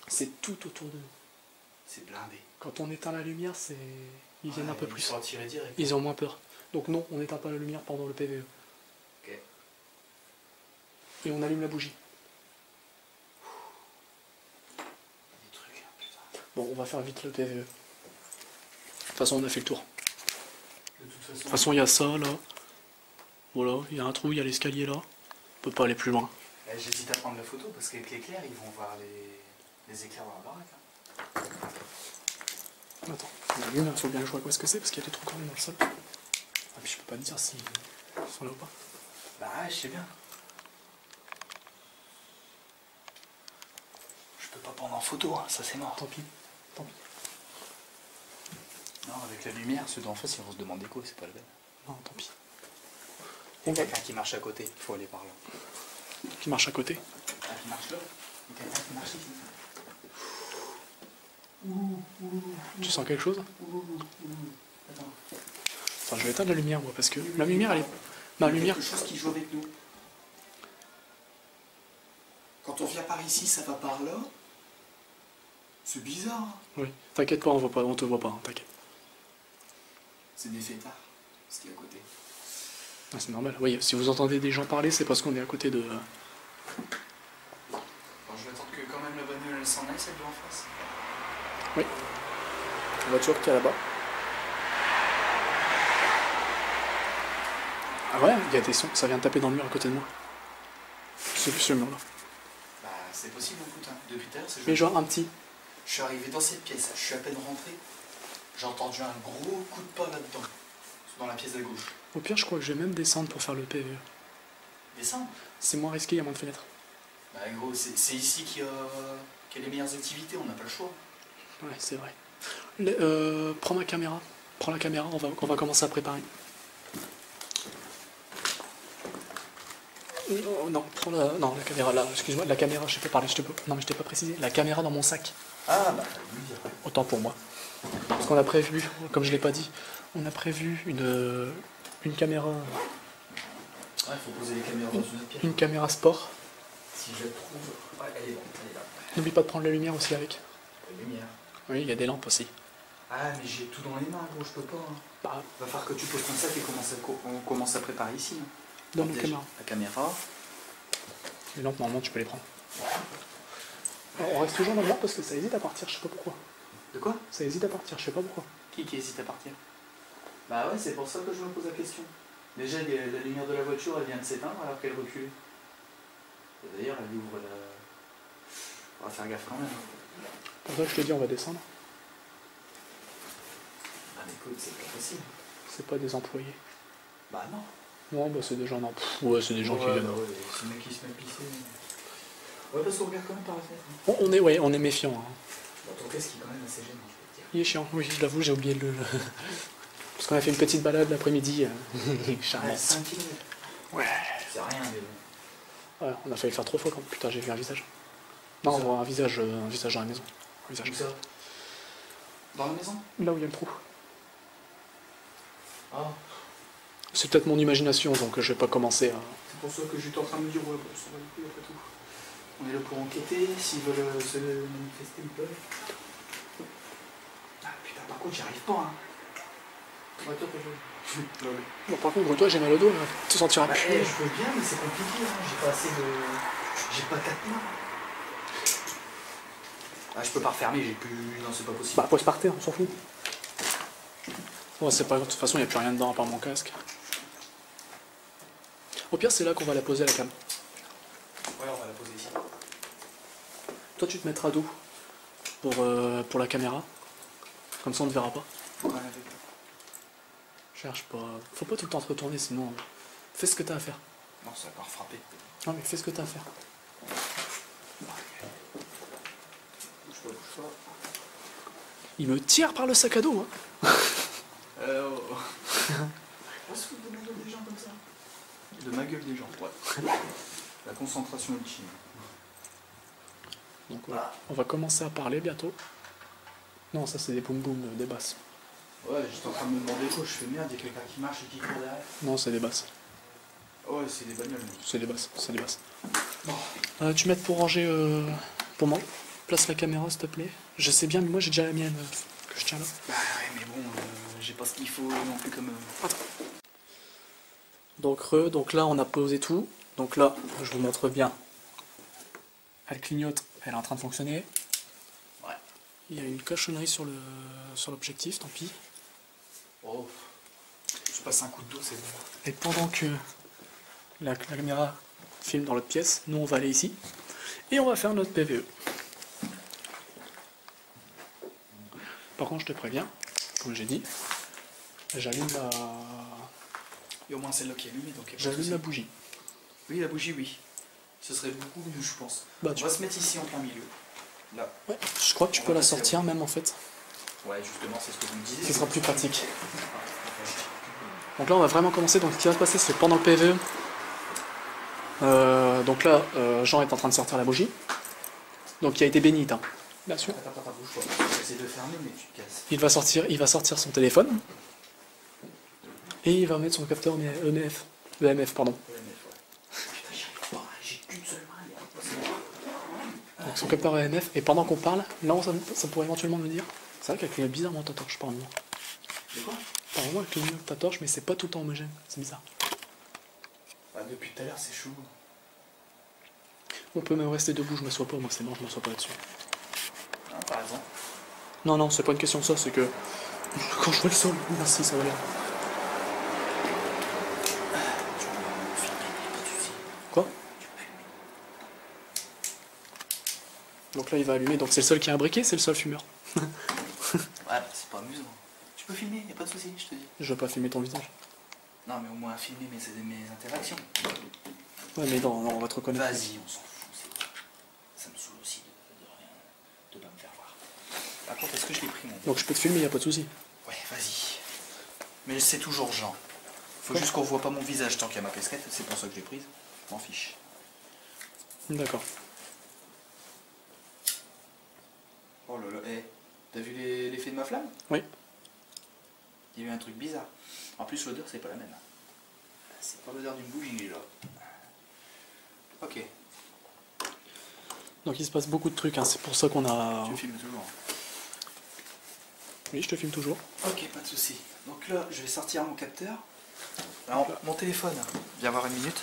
[SPEAKER 2] C'est tout autour de nous.
[SPEAKER 1] C'est blindé.
[SPEAKER 2] Quand on éteint la lumière, c'est... Ils viennent un peu plus.
[SPEAKER 1] Ils sont attirés direct.
[SPEAKER 2] Ils ont moins peur. Donc non, on n'éteint pas la lumière pendant le PVE.
[SPEAKER 1] Ok.
[SPEAKER 2] Et on allume la bougie.
[SPEAKER 1] Des trucs, hein, putain.
[SPEAKER 2] Bon, on va faire vite le PVE. De toute façon, on a fait le tour.
[SPEAKER 1] De
[SPEAKER 2] De toute façon, il y a ça, là. Voilà, il y a un trou, il y a l'escalier, là. On peut pas aller plus loin.
[SPEAKER 1] J'hésite à prendre la photo parce qu'avec l'éclair, ils vont voir les éclairs dans la baraque. Hein.
[SPEAKER 2] Attends, la lune, il faut bien que je vois quoi ce que c'est, parce qu'il y a des trous quand même dans le sol. Ah, puis je peux pas te dire s'ils sont là ou pas.
[SPEAKER 1] Bah, je sais bien. Je peux pas prendre en photo, hein, ça c'est mort.
[SPEAKER 2] Tant pis, tant pis.
[SPEAKER 1] Non, avec la lumière, ceux d'en face, ils vont se demander quoi, c'est pas le même.
[SPEAKER 2] Non, tant pis.
[SPEAKER 1] Il y a quelqu'un qui marche à côté, il faut aller par là.
[SPEAKER 2] Qui marche à côté.
[SPEAKER 1] Ah, qui marche là? Il y a quelqu'un qui marche ici.
[SPEAKER 2] Tu sens quelque chose?
[SPEAKER 1] Attends.
[SPEAKER 2] Enfin, je vais éteindre la lumière, moi, parce que la lumière, elle est... Ma lumière...
[SPEAKER 1] Quelque chose qui joue avec nous. Quand on vient par ici, ça va par là. C'est bizarre.
[SPEAKER 2] Oui. T'inquiète pas, on te voit pas, hein, t'inquiète.
[SPEAKER 1] C'est des fêtards, ce qui est à côté.
[SPEAKER 2] Ah, c'est normal. Oui, si vous entendez des gens parler, c'est parce qu'on est à côté de...
[SPEAKER 1] Alors, je vais attendre que quand même la bagnole elle s'en aille, celle de en face.
[SPEAKER 2] Oui. La voiture qui est là-bas. Ah ouais, il y a des sons, ça vient de taper dans le mur à côté de moi. C'est plus ce mur-là.
[SPEAKER 1] Bah, c'est possible, écoute, hein. Depuis tout à l'heure, c'est
[SPEAKER 2] Mais genre un petit.
[SPEAKER 1] Je suis arrivé dans cette pièce, je suis à peine rentré. J'ai entendu un gros coup de pas là-dedans, dans la pièce à gauche.
[SPEAKER 2] Au pire, je crois que je vais même descendre pour faire le PVE.
[SPEAKER 1] Descends.
[SPEAKER 2] C'est moins risqué, il y a moins de fenêtres.
[SPEAKER 1] Bah gros, c'est ici qu'il y a les meilleures activités, on n'a pas le choix.
[SPEAKER 2] Ouais, c'est vrai. Prends ma caméra. Prends la caméra, on va commencer à préparer. Non, prends non, la caméra là, excuse-moi, la caméra, je t'ai pas parlé, non mais je t'ai pas précisé, la caméra dans mon sac.
[SPEAKER 1] Ah bah oui.
[SPEAKER 2] Autant pour moi. Parce qu'on a prévu, comme je l'ai pas dit, on a prévu une caméra.
[SPEAKER 1] Ouais, il faut poser les caméras dans une autre pièce.
[SPEAKER 2] Une caméra sport.
[SPEAKER 1] Si je la trouve. Ouais, elle est là.
[SPEAKER 2] N'oublie pas de prendre la lumière aussi avec.
[SPEAKER 1] La lumière.
[SPEAKER 2] Oui, il y a des lampes aussi.
[SPEAKER 1] Ah, mais j'ai tout dans les mains, gros, je peux pas. Hein.
[SPEAKER 2] Bah,
[SPEAKER 1] Va falloir que tu poses ton sac et on commence à préparer ici. Hein.
[SPEAKER 2] dans nos caméras.
[SPEAKER 1] La caméra.
[SPEAKER 2] Les lampes, normalement, tu peux les prendre. Alors, on reste toujours dans le noir parce que ça hésite à partir, je sais pas pourquoi.
[SPEAKER 1] De quoi?
[SPEAKER 2] Ça hésite à partir, je sais pas pourquoi.
[SPEAKER 1] Qui hésite à partir? Bah ouais, c'est pour ça que je me pose la question. Déjà, la lumière de la voiture, elle vient de s'éteindre alors qu'elle recule. Et d'ailleurs, elle ouvre la... On va faire gaffe quand même.
[SPEAKER 2] Pour ça que je te dis, on va descendre.
[SPEAKER 1] Ah mais écoute, c'est pas possible.
[SPEAKER 2] C'est pas des employés.
[SPEAKER 1] Bah non.
[SPEAKER 2] Non, bah c'est des gens, non. Ouais, c'est des gens qui viennent.
[SPEAKER 1] Bah ouais, c'est des mecs qui se mettent pisser. Ouais, parce qu'on regarde quand même par la fenêtre.
[SPEAKER 2] Ouais, on est méfiant. Hein.
[SPEAKER 1] Bon, ton casque est quand même assez gênant, je peux te dire.
[SPEAKER 2] Il est chiant, oui, je l'avoue, j'ai oublié le... Parce qu'on a fait une petite balade l'après-midi. Charmant.
[SPEAKER 1] Ouais, 5 km.
[SPEAKER 2] Ouais.
[SPEAKER 1] C'est rien, mais bon.
[SPEAKER 2] Ouais, on a failli le faire 3 fois quand putain j'ai vu un visage. Non,
[SPEAKER 1] Ça.
[SPEAKER 2] un visage dans la maison. Un visage.
[SPEAKER 1] Où ça? Dans la maison?
[SPEAKER 2] Là où il y a le trou.
[SPEAKER 1] Ah.
[SPEAKER 2] C'est peut-être mon imagination, donc je vais pas commencer à...
[SPEAKER 1] C'est pour ça que j'étais en train de me dire, ouais, bon, ça va le coup, après tout. On est là pour enquêter, s'ils veulent se manifester, ils peuvent. Ah putain, par contre, j'y arrive pas, hein. Ouais, toi, je...
[SPEAKER 2] Bon, par contre, toi, j'ai mal au dos, là. Tu sentiras
[SPEAKER 1] Bah,
[SPEAKER 2] plus.
[SPEAKER 1] je veux bien, mais c'est compliqué, hein. J'ai pas assez de... J'ai pas 4 mains. Ah, je peux pas refermer, j'ai plus... Non, c'est pas possible.
[SPEAKER 2] Bah, pose par terre, on s'en fout. Ouais, c'est pas grave, de toute façon, il n'y a plus rien dedans à part mon casque. Au pire, c'est là qu'on va la poser, la cam.
[SPEAKER 1] Ouais, on va la poser ici.
[SPEAKER 2] Toi, tu te mettras d'où pour la caméra. Comme ça, on ne verra pas.
[SPEAKER 1] Ouais,
[SPEAKER 2] Cherche pas. Faut pas tout le temps te retourner, sinon... Fais ce que t'as à faire.
[SPEAKER 1] non, ça va pas refrapper.
[SPEAKER 2] Non, mais fais ce que t'as à faire.
[SPEAKER 1] Bouge pas.
[SPEAKER 2] Il me tire par le sac à dos, hein.
[SPEAKER 1] Oh. On se fout de ma gueule des gens comme ça. De ma gueule des gens, ouais. La concentration ultime.
[SPEAKER 2] Donc voilà, on va commencer à parler bientôt. Non, ça c'est des boum boum, des basses.
[SPEAKER 1] Ouais, j'étais en train de me demander quoi, je fais merde, il y a quelqu'un qui marche et qui court derrière.
[SPEAKER 2] Non, c'est des basses.
[SPEAKER 1] Ouais, c'est des bagnoles.
[SPEAKER 2] C'est des basses, c'est des basses.
[SPEAKER 1] Bon.
[SPEAKER 2] Tu m'aides pour ranger... pour moi. Place la caméra, s'il te plaît. Je sais bien, mais moi j'ai déjà la mienne que je tiens là.
[SPEAKER 1] Bah ouais, mais bon, j'ai pas ce qu'il faut non plus comme...
[SPEAKER 2] Attends. Donc là on a posé tout. Donc là, je vous montre bien. Elle clignote, elle est en train de fonctionner.
[SPEAKER 1] Ouais.
[SPEAKER 2] Il y a une cochonnerie sur l'objectif, tant pis.
[SPEAKER 1] Oh, je passe un coup de dos, c'est bon.
[SPEAKER 2] Et pendant que la caméra filme dans l'autre pièce, nous on va aller ici. Et on va faire notre PVE. Par contre, je te préviens, comme j'ai dit, j'allume la...
[SPEAKER 1] Et au moins celle-là qui est allumée, donc...
[SPEAKER 2] J'allume la bougie.
[SPEAKER 1] Oui, la bougie, oui. Ce serait beaucoup mieux, je pense.
[SPEAKER 2] Bah,
[SPEAKER 1] On va se mettre ici en plein milieu. Là.
[SPEAKER 2] Ouais, je crois que tu peux la sortir même en fait.
[SPEAKER 1] Ouais, justement, c'est ce que vous me disiez.
[SPEAKER 2] Ce sera plus pratique. Donc là, on va vraiment commencer. Donc, ce qui va se passer, c'est pendant le PVE. Donc là, Jean est en train de sortir la bougie. Donc, qui a été bénite, hein. Bien sûr.
[SPEAKER 1] Attends, bouge pas. J'essaie de fermer, mais tu te casses.
[SPEAKER 2] Il va sortir son téléphone. Et il va mettre son capteur EMF, pardon.
[SPEAKER 1] Putain, j'y arrive pas. J'ai qu'une seule main. C'est bon.
[SPEAKER 2] Donc son capteur EMF, et pendant qu'on parle, là ça pourrait éventuellement me dire. C'est vrai qu'elle clignote bizarrement ta torche par moment.
[SPEAKER 1] De quoi?
[SPEAKER 2] Par moment elle clignote ta torche, mais c'est pas tout le temps homogène, c'est bizarre.
[SPEAKER 1] Bah, depuis tout à l'heure, c'est chaud.
[SPEAKER 2] On peut même rester debout, je m'assois pas, moi c'est bon, je m'assois pas là-dessus.
[SPEAKER 1] Hein, par exemple.
[SPEAKER 2] Non, non, c'est pas une question de ça, c'est que quand je vois le sol, merci, ça va bien. Quoi? Donc là il va allumer, donc c'est le seul qui a un briquet, c'est le seul fumeur.
[SPEAKER 1] Ouais, c'est pas amusant. Tu peux filmer, y a pas de souci, je te dis.
[SPEAKER 2] Je vais pas filmer ton visage.
[SPEAKER 1] Non, mais au moins filmer mes interactions.
[SPEAKER 2] Ouais, mais non, non, on va te reconnaître.
[SPEAKER 1] Vas-y, on s'en fout. Ça me saoule aussi de pas me faire voir. Par contre, est-ce que je l'ai pris, mon
[SPEAKER 2] Donc je peux te filmer, y a pas de souci.
[SPEAKER 1] Ouais, vas-y. Mais c'est toujours Jean. Faut juste qu'on voit pas mon visage tant qu'il y a ma casquette, c'est pour ça que je l'ai prise. M'en fiche.
[SPEAKER 2] D'accord.
[SPEAKER 1] Oh là là, hé, t'as vu l'effet de ma flamme?
[SPEAKER 2] Oui.
[SPEAKER 1] Il y a eu un truc bizarre. En plus, l'odeur, c'est pas la même. C'est pas l'odeur d'une bougie, là. Ok.
[SPEAKER 2] Donc il se passe beaucoup de trucs, hein. C'est pour ça qu'on a...
[SPEAKER 1] Tu me filmes toujours.
[SPEAKER 2] Oui, je te filme toujours.
[SPEAKER 1] Ok, pas de souci. Donc là, je vais sortir mon capteur. Alors, mon téléphone, viens voir une minute.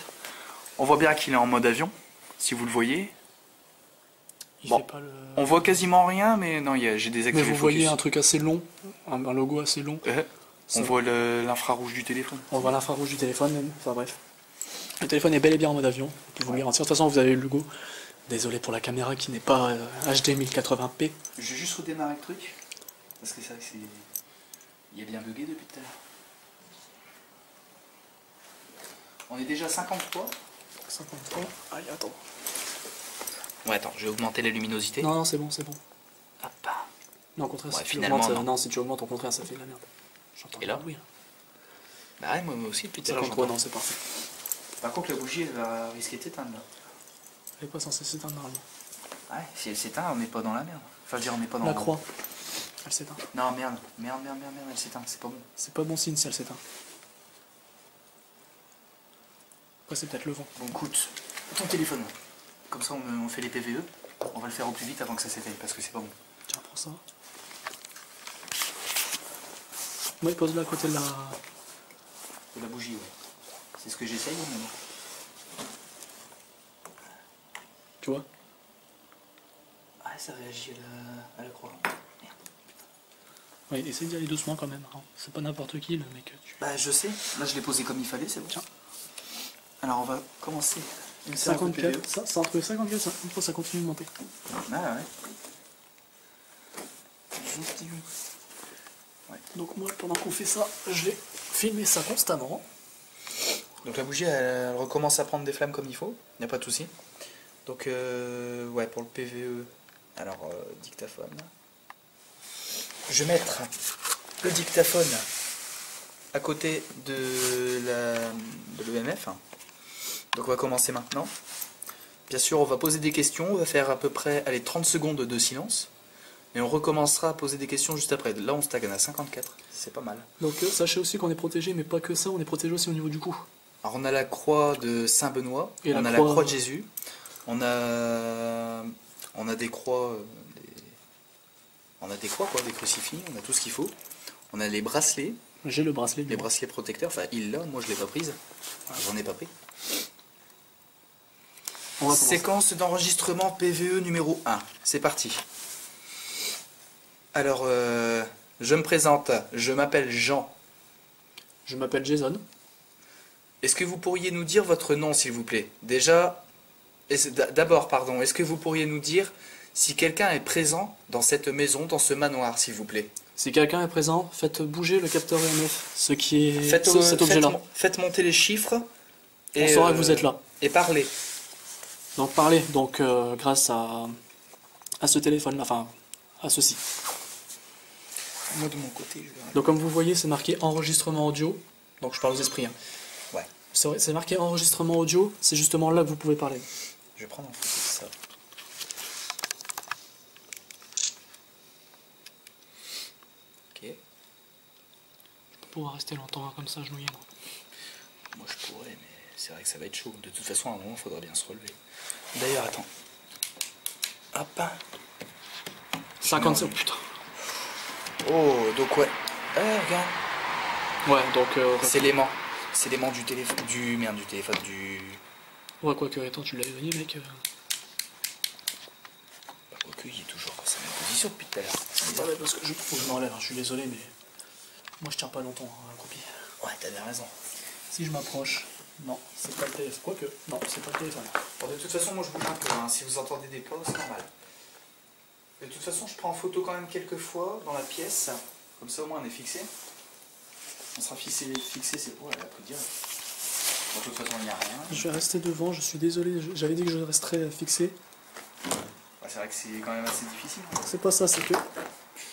[SPEAKER 1] On voit bien qu'il est en mode avion, si vous le voyez.
[SPEAKER 2] Il
[SPEAKER 1] Bon,
[SPEAKER 2] fait pas le...
[SPEAKER 1] on voit quasiment rien, mais non, j'ai désactivé
[SPEAKER 2] Mais vous
[SPEAKER 1] le focus.
[SPEAKER 2] voyez un truc assez long, un logo assez long.
[SPEAKER 1] On voit l'infrarouge du téléphone.
[SPEAKER 2] On voit l'infrarouge du téléphone même, enfin bref. Le téléphone est bel et bien en mode avion, on peut vous le garantir. De toute façon, vous avez le logo. Désolé pour la caméra qui n'est pas HD 1080p.
[SPEAKER 1] Je vais juste redémarrer le truc. Parce que c'est vrai que c'est... Il est bien bugué depuis tout à l'heure. On est déjà à 53.
[SPEAKER 2] 53. Allez, attends.
[SPEAKER 1] Ouais, attends, je vais augmenter la luminosité.
[SPEAKER 2] Non, non, c'est bon, c'est bon.
[SPEAKER 1] Hop.
[SPEAKER 2] Non, au contraire,
[SPEAKER 1] Ouais,
[SPEAKER 2] si tu
[SPEAKER 1] finalement,
[SPEAKER 2] augmentes,
[SPEAKER 1] non.
[SPEAKER 2] si tu augmentes, au contraire, ça fait de la merde. J'entends
[SPEAKER 1] Et là
[SPEAKER 2] pas le bruit.
[SPEAKER 1] Bah ouais, moi aussi depuis tout à l'heure.
[SPEAKER 2] 53, non, c'est parfait.
[SPEAKER 1] Par contre, la bougie, elle va risquer de s'éteindre là.
[SPEAKER 2] Elle est pas censée s'éteindre normalement.
[SPEAKER 1] Ouais, si elle s'éteint, on n'est pas dans la merde. Enfin, je veux dire, on n'est pas dans
[SPEAKER 2] La croix, elle s'éteint.
[SPEAKER 1] Non, merde, elle s'éteint, c'est pas bon.
[SPEAKER 2] C'est pas bon signe si elle s'éteint. Après, c'est peut-être le vent.
[SPEAKER 1] Bon, écoute, ton téléphone. Comme ça, on fait les PVE. On va le faire au plus vite avant que ça s'éteigne, parce que c'est pas bon.
[SPEAKER 2] Tiens, prends ça. Oui, pose-le à côté de la...
[SPEAKER 1] De la bougie, ouais. C'est ce que j'essaye, mais non.
[SPEAKER 2] Tu vois?
[SPEAKER 1] Ah, ça réagit à la croix. Merde.
[SPEAKER 2] Oui, essaye d'y aller doucement quand même. Hein. C'est pas n'importe qui le mec.
[SPEAKER 1] Bah, je sais. Là, je l'ai posé comme il fallait, c'est bon.
[SPEAKER 2] Tiens.
[SPEAKER 1] Alors, on va commencer une séance de
[SPEAKER 2] 54,
[SPEAKER 1] PVE.
[SPEAKER 2] ça, c'est entre 54 et 53, ça continue de monter.
[SPEAKER 1] Ah, ouais.
[SPEAKER 2] Donc moi, pendant qu'on fait ça, je vais filmer ça constamment.
[SPEAKER 1] Donc la bougie, elle recommence à prendre des flammes comme il faut, il n'y a pas de souci. Donc, ouais, pour le PVE, alors, dictaphone. Je vais mettre le dictaphone à côté de l'EMF. Donc on va commencer maintenant. Bien sûr, on va poser des questions, on va faire à peu près allez, 30 secondes de silence. Et on recommencera à poser des questions juste après. Là, on stagne à 54, c'est pas mal.
[SPEAKER 2] Donc sachez aussi qu'on est protégé, mais pas que ça, on est protégé aussi au niveau du cou.
[SPEAKER 1] Alors on a la croix de Saint-Benoît,
[SPEAKER 2] Et
[SPEAKER 1] on
[SPEAKER 2] la
[SPEAKER 1] a
[SPEAKER 2] croix...
[SPEAKER 1] la croix de Jésus, on a des croix, on a des croix quoi, des crucifix, on a tout ce qu'il faut. On a les bracelets,
[SPEAKER 2] J'ai le bracelet.
[SPEAKER 1] les bracelets protecteurs, enfin il l'a, moi je l'ai pas prise, j'en ai pas pris.
[SPEAKER 2] On va commencer.
[SPEAKER 1] Séquence d'enregistrement PVE numéro 1, c'est parti. Alors, je me présente, je m'appelle Jean.
[SPEAKER 2] Je m'appelle Jason.
[SPEAKER 1] Est-ce que vous pourriez nous dire votre nom, s'il vous plaît? Déjà, d'abord, pardon, est-ce que vous pourriez nous dire si quelqu'un est présent dans cette maison, dans ce manoir, s'il vous plaît?
[SPEAKER 2] Si quelqu'un est présent, faites bouger le capteur EMF, ce qui est
[SPEAKER 1] Faites,
[SPEAKER 2] cet objet-là.
[SPEAKER 1] faites monter les chiffres.
[SPEAKER 2] On saura que vous êtes là.
[SPEAKER 1] Et parlez.
[SPEAKER 2] Donc parlez, donc grâce à ce téléphone-là, enfin à ceci.
[SPEAKER 1] Moi de mon côté, je vais...
[SPEAKER 2] Donc comme vous voyez, c'est marqué enregistrement audio. Donc je parle aux esprits. Hein.
[SPEAKER 1] Ouais.
[SPEAKER 2] C'est marqué enregistrement audio, c'est justement là que vous pouvez parler.
[SPEAKER 1] Je vais prendre en photo ça. Ok.
[SPEAKER 2] Je peux pouvoir rester longtemps comme ça, agenouillé.
[SPEAKER 1] Moi je pourrais, mais c'est vrai que ça va être chaud. De toute façon, à un moment, il faudra bien se relever. D'ailleurs, attends. Hop.
[SPEAKER 2] 57, oh putain.
[SPEAKER 1] Oh, donc ouais. Regarde.
[SPEAKER 2] Ouais, donc...
[SPEAKER 1] C'est l'aimant. C'est l'aimant du téléphone. Merde, du téléphone, du...
[SPEAKER 2] Ouais, quoi que, attends, tu l'as éloigné, mec.
[SPEAKER 1] Bah, quoique, il est toujours dans sa même position depuis tout à l'heure.
[SPEAKER 2] Ah ouais, parce que faut que je m'enlève, hein, je suis désolé, mais... Moi, je tiens pas longtemps à la copie.
[SPEAKER 1] Ouais, t'as bien raison.
[SPEAKER 2] Si je m'approche... Non, c'est pas le téléphone. Quoique, non, c'est pas le téléphone.
[SPEAKER 1] Bon, de toute façon, moi, je bouge un peu. Hein. Si vous entendez des pas, c'est normal. De toute façon, je prends en photo quand même quelques fois dans la pièce. Comme ça, au moins, on est fixé. On sera fixé, c'est... Oh, elle a pris direct. Bon, de toute façon, il n'y a rien.
[SPEAKER 2] Je vais rester devant, je suis désolé, j'avais dit que je resterais fixé.
[SPEAKER 1] Ouais, c'est vrai que c'est quand même assez difficile. Hein.
[SPEAKER 2] C'est pas ça, c'est que...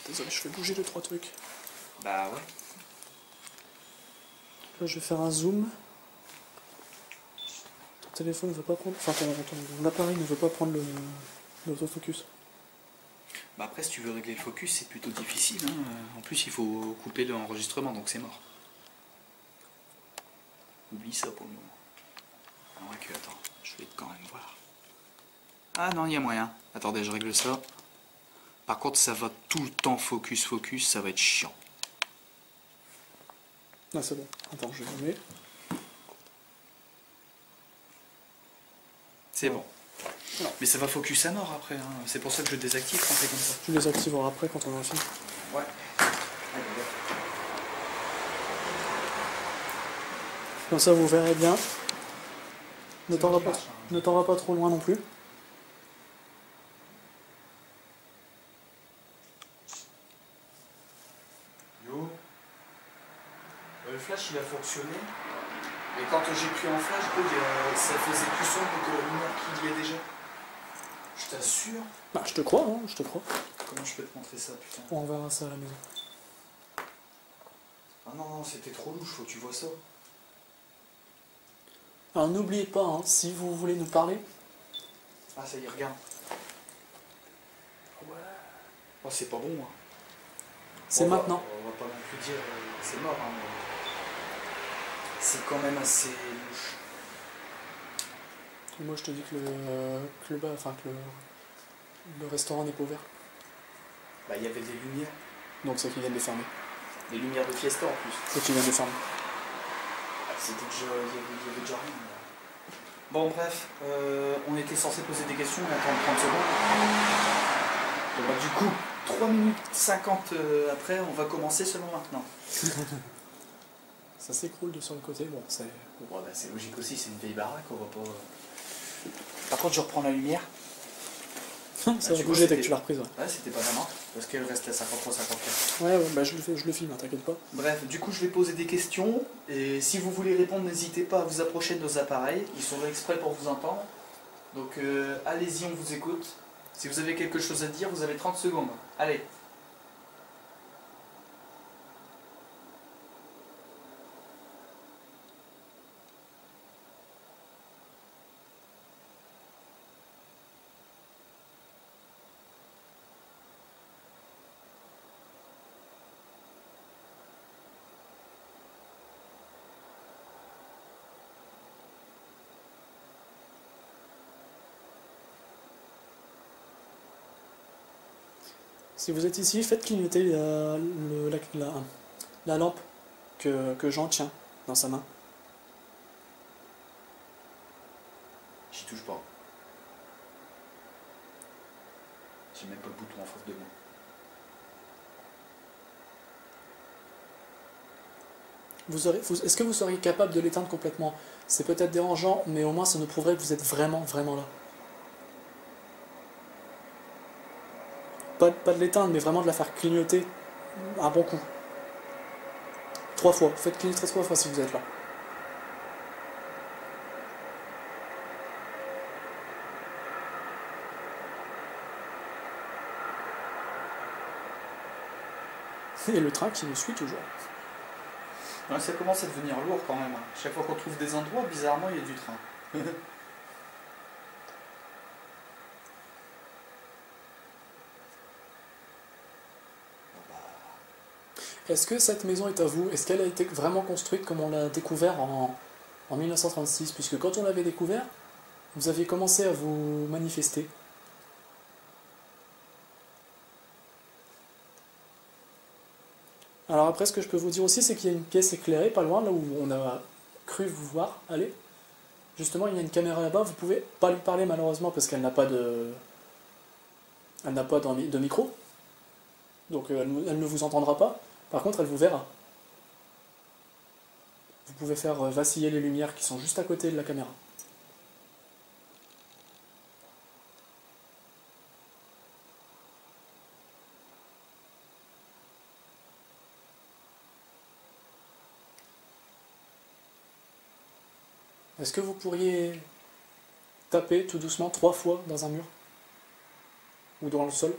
[SPEAKER 2] Désolé, je fais bouger 2-3 trucs.
[SPEAKER 1] Bah ouais.
[SPEAKER 2] Là, je vais faire un zoom. Ton téléphone ne veut pas prendre... Enfin, ton appareil ne veut pas prendre l'autofocus.
[SPEAKER 1] Bah après, si tu veux régler le focus, c'est plutôt difficile. Hein. En plus, il faut couper l'enregistrement, donc c'est mort. Oublie ça pour le moment. Alors que, attends, je vais quand même voir. Ah non, il y a moyen. Attendez, je règle ça. Par contre, ça va tout le temps focus, ça va être chiant.
[SPEAKER 2] Ah, c'est bon. Attends, je vais nommer.
[SPEAKER 1] C'est bon. Non. Mais ça va focus à mort après. Hein. C'est pour ça que je désactive quand c'est comme ça.
[SPEAKER 2] Tu les activeras après quand on a fini.
[SPEAKER 1] Ouais.
[SPEAKER 2] Comme ça, vous verrez bien. Ne t'en va
[SPEAKER 1] marche, hein.
[SPEAKER 2] pas trop loin non plus.
[SPEAKER 1] Yo. Le flash il a fonctionné. Et quand j'ai pris en flash, ça faisait plus sombre que la lumière qu'il y a déjà. Je t'assure.
[SPEAKER 2] Bah, je te crois, hein, je te crois.
[SPEAKER 1] Comment je peux te montrer ça, putain?
[SPEAKER 2] On verra ça à la maison.
[SPEAKER 1] Ah non, non, c'était trop louche, faut que tu vois ça.
[SPEAKER 2] Alors n'oubliez pas, hein, si vous voulez nous parler...
[SPEAKER 1] Ah ça y est, regarde. Ouais. Oh, c'est pas bon, hein.
[SPEAKER 2] C'est maintenant.
[SPEAKER 1] On va pas non plus dire c'est mort, hein, mais... C'est quand même assez louche.
[SPEAKER 2] Moi je te dis que le restaurant n'est pas ouvert.
[SPEAKER 1] Bah il y avait des lumières.
[SPEAKER 2] Donc c'est qu'ils viennent de fermer.
[SPEAKER 1] Des lumières de Fiesta en plus.
[SPEAKER 2] C'est qu'ils viennent de fermer.
[SPEAKER 1] C'était déjà... Il y avait déjà rien. Bon bref, on était censé poser des questions, on attend 30 secondes. Et bah, du coup, 3 minutes 50 après, on va commencer seulement maintenant.
[SPEAKER 2] Ça s'écroule de sur le côté, bon c'est...
[SPEAKER 1] Bon, bah, c'est logique aussi, c'est une vieille baraque, on va pas... Par contre, je reprends la lumière.
[SPEAKER 2] Ça va bouger dès que tu l'as reprise.
[SPEAKER 1] Ouais, c'était pas vraiment, parce qu'elle reste à 53-54.
[SPEAKER 2] Ouais, bah je le filme, hein, t'inquiète pas.
[SPEAKER 1] Bref, du coup, je vais poser des questions, et si vous voulez répondre, n'hésitez pas à vous approcher de nos appareils, ils sont là exprès pour vous entendre. Donc, allez-y, on vous écoute. Si vous avez quelque chose à dire, vous avez 30 secondes. Allez.
[SPEAKER 2] Si vous êtes ici, faites clignoter la lampe que Jean tient dans sa main.
[SPEAKER 1] J'y touche pas. J'ai même pas le bouton en face de moi.
[SPEAKER 2] Est-ce que vous seriez capable de l'éteindre complètement? C'est peut-être dérangeant, mais au moins ça nous prouverait que vous êtes vraiment, vraiment là. Pas de l'éteindre, mais vraiment de la faire clignoter un bon coup. 3 fois. Faites clignoter 3 fois si vous êtes là. Et le train qui nous suit toujours.
[SPEAKER 1] Ouais, ça commence à devenir lourd quand même. Chaque fois qu'on trouve des endroits, bizarrement, il y a du train.
[SPEAKER 2] Est-ce que cette maison est à vous? Est-ce qu'elle a été vraiment construite comme on l'a découvert en 1936? Puisque quand on l'avait découvert, vous aviez commencé à vous manifester. Alors après, ce que je peux vous dire aussi, c'est qu'il y a une pièce éclairée pas loin, là où on a cru vous voir aller. Justement, il y a une caméra là-bas, vous pouvez pas lui parler malheureusement parce qu'elle n'a pas de... Elle n'a pas de micro, donc elle ne vous entendra pas. Par contre, elle vous verra. Vous pouvez faire vaciller les lumières qui sont juste à côté de la caméra. Est-ce que vous pourriez taper tout doucement 3 fois dans un mur ou dans le sol?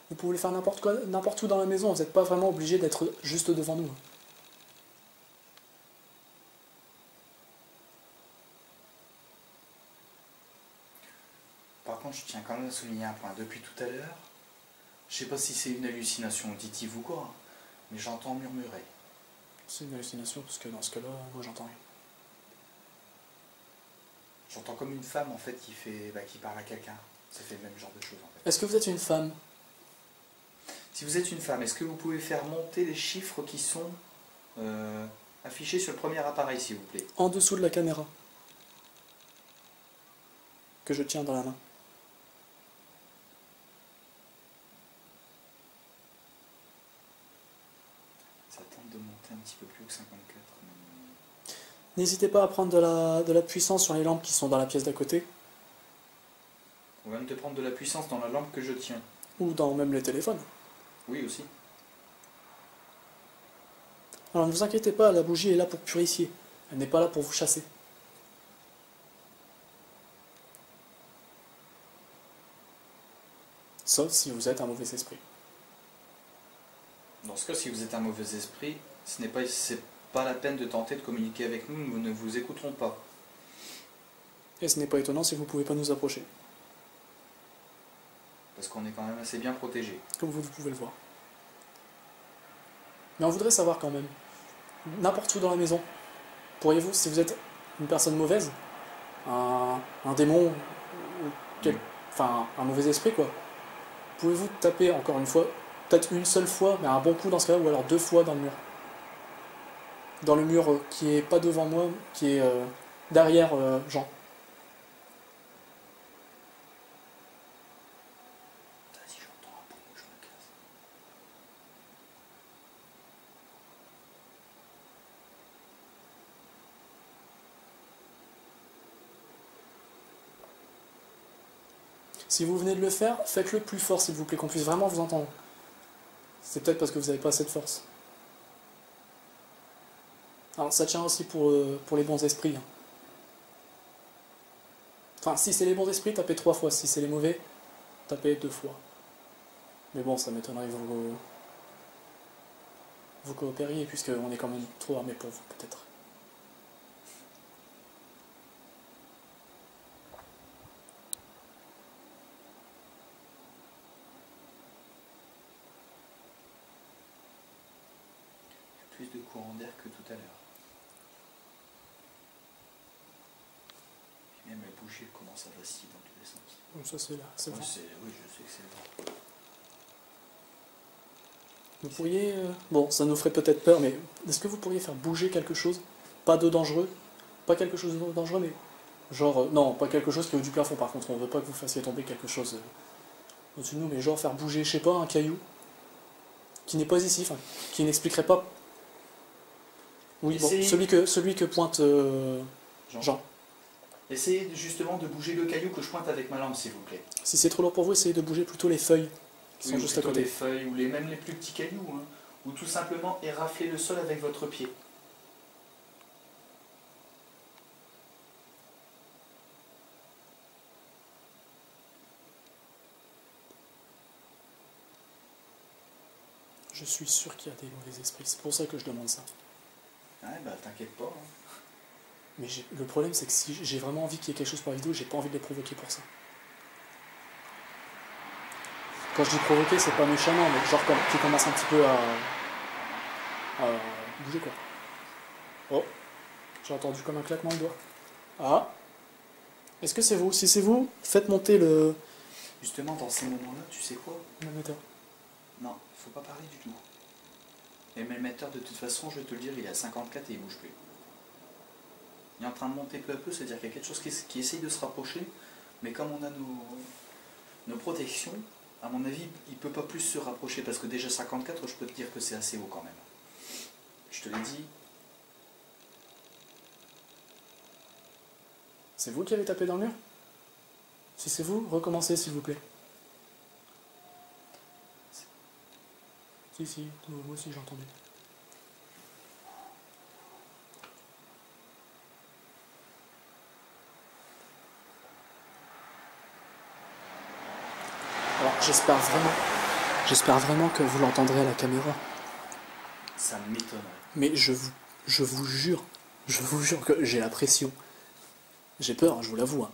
[SPEAKER 2] Vous pouvez le faire n'importe où dans la maison, vous n'êtes pas vraiment obligé d'être juste devant nous.
[SPEAKER 1] Par contre, je tiens quand même à souligner un point. Depuis tout à l'heure, je sais pas si c'est une hallucination auditive ou quoi, hein, mais j'entends murmurer.
[SPEAKER 2] C'est une hallucination, parce que dans ce cas-là, moi j'entends rien.
[SPEAKER 1] J'entends comme une femme en fait qui parle à quelqu'un. Ça fait le même genre de choses en fait.
[SPEAKER 2] Est-ce que vous êtes une femme?
[SPEAKER 1] Si vous êtes une femme, est-ce que vous pouvez faire monter les chiffres qui sont affichés sur le premier appareil, s'il vous plaît?
[SPEAKER 2] En dessous de la caméra. Que je tiens dans la main.
[SPEAKER 1] Ça tente de monter un petit peu plus haut que 54.
[SPEAKER 2] N'hésitez pas à prendre de la puissance sur les lampes qui sont dans la pièce d'à côté,
[SPEAKER 1] On va même te prendre de la puissance dans la lampe que je tiens.
[SPEAKER 2] ou dans même les téléphones.
[SPEAKER 1] Oui, aussi.
[SPEAKER 2] Alors ne vous inquiétez pas, la bougie est là pour purifier. Elle n'est pas là pour vous chasser. Sauf si vous êtes un mauvais esprit.
[SPEAKER 1] Dans ce cas, si vous êtes un mauvais esprit, c'est pas la peine de tenter de communiquer avec nous, nous ne vous écouterons pas.
[SPEAKER 2] Et ce n'est pas étonnant si vous ne pouvez pas nous approcher,
[SPEAKER 1] Parce qu'on est quand même assez bien protégés.
[SPEAKER 2] comme vous pouvez le voir. Mais on voudrait savoir quand même, n'importe où dans la maison, pourriez-vous, si vous êtes une personne mauvaise, un démon, enfin un mauvais esprit quoi, pouvez-vous taper encore une fois, peut-être une seule fois, mais un bon coup dans ce cas-là, ou alors 2 fois dans le mur? Dans le mur qui est pas devant moi, qui est derrière Jean.
[SPEAKER 1] Vas-y, j'entends un bruit, je me casse.
[SPEAKER 2] Si vous venez de le faire, faites-le plus fort s'il vous plaît, qu'on puisse vraiment vous entendre. C'est peut-être parce que vous n'avez pas assez de force. Alors ça tient aussi pour les bons esprits. Hein. Enfin, si c'est les bons esprits, tapez 3 fois. Si c'est les mauvais, tapez 2 fois. Mais bon, ça m'étonnerait que vous coopériez, puisqu'on est quand même trop armés pour vous, peut-être.
[SPEAKER 1] Plus de courant d'air que tout à l'heure. Puis même la bougie commence à vaciller dans tous les sens.
[SPEAKER 2] Bon, ça c'est là, c'est
[SPEAKER 1] Oui,
[SPEAKER 2] bon.
[SPEAKER 1] oui, je sais que c'est vrai.
[SPEAKER 2] Vous pourriez... Bon, ça nous ferait peut-être peur, mais est-ce que vous pourriez faire bouger quelque chose? Pas de dangereux, pas quelque chose de dangereux, mais genre... non, pas quelque chose qui est au du plafond, par contre, on veut pas que vous fassiez tomber quelque chose au-dessus de nous, mais genre faire bouger, je sais pas, un caillou qui n'est pas ici, enfin, qui n'expliquerait pas... Oui, bon, celui que pointe Jean.
[SPEAKER 1] Essayez justement de bouger le caillou que je pointe avec ma lampe, s'il vous plaît.
[SPEAKER 2] Si c'est trop lourd pour vous, essayez de bouger plutôt les feuilles qui sont
[SPEAKER 1] Oui,
[SPEAKER 2] juste à côté.
[SPEAKER 1] les feuilles, ou même les plus petits cailloux, hein. Ou tout simplement érafler le sol avec votre pied.
[SPEAKER 2] suis sûr qu'il y a des mauvais esprits. C'est pour ça que je demande ça.
[SPEAKER 1] Ouais, bah t'inquiète pas. Hein.
[SPEAKER 2] Mais le problème, c'est que si j'ai vraiment envie qu'il y ait quelque chose pour la vidéo, j'ai pas envie de les provoquer pour ça. Quand je dis provoquer, c'est pas méchamment, mais genre comme qui commence un petit peu à bouger quoi. Oh, j'ai entendu comme un claquement de doigts. Ah, est-ce que c'est vous? Si c'est vous, faites monter le
[SPEAKER 1] Justement, dans ces moments-là, tu sais quoi?
[SPEAKER 2] émetteur.
[SPEAKER 1] Non, faut pas parler du tout. Et mais le metteur, de toute façon, je vais te le dire, il est à 54 et il bouge plus. Il est en train de monter peu à peu, c'est-à-dire qu'il y a quelque chose qui essaye de se rapprocher, mais comme on a nos protections, à mon avis, il ne peut pas plus se rapprocher, parce que déjà 54, je peux te dire que c'est assez haut quand même. Je te l'ai dit.
[SPEAKER 2] C'est vous qui avez tapé dans le mur? Si c'est vous, recommencez s'il vous plaît. Si, moi aussi j'ai entendu. Alors j'espère vraiment que vous l'entendrez à la caméra.
[SPEAKER 1] Ça m'étonnerait.
[SPEAKER 2] Mais je vous jure que j'ai la pression. J'ai peur, je vous l'avoue. Hein.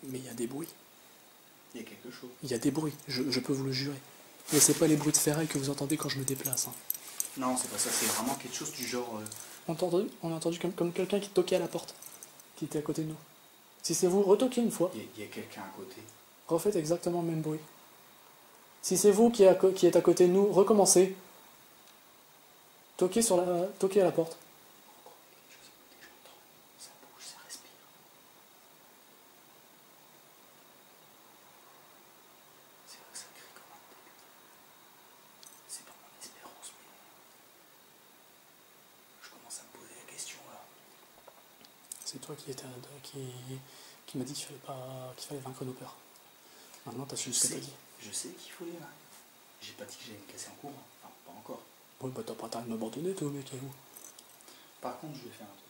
[SPEAKER 2] Mais il y a des bruits.
[SPEAKER 1] Il y a quelque chose.
[SPEAKER 2] Il y a des bruits, je peux vous le jurer. Et c'est pas les bruits de ferraille que vous entendez quand je me déplace. Hein.
[SPEAKER 1] Non, c'est pas ça, c'est vraiment quelque chose du genre...
[SPEAKER 2] On a entendu comme quelqu'un qui toquait à la porte, qui était à côté de nous. Si c'est vous, retoquez une fois.
[SPEAKER 1] Il y a quelqu'un à côté.
[SPEAKER 2] Refaites exactement le même bruit. Si c'est vous qui êtes à côté de nous, recommencez. Toquez à la porte.
[SPEAKER 1] Ça bouge, ça respire. C'est vrai que ça crie comme un début. C'est pas mon espérance, mais... Je commence à me poser la question, là.
[SPEAKER 2] C'est toi qui m'a dit qu'il fallait vaincre nos peurs. Maintenant, t'as su ce que t'as dit.
[SPEAKER 1] Je sais qu'il faut les vaincre. J'ai pas dit que j'allais me casser en courant. Enfin, pas encore.
[SPEAKER 2] Oui, bah t'as pas intérêt de m'abandonner, toi, mec, et où?
[SPEAKER 1] Par contre, je vais faire un truc.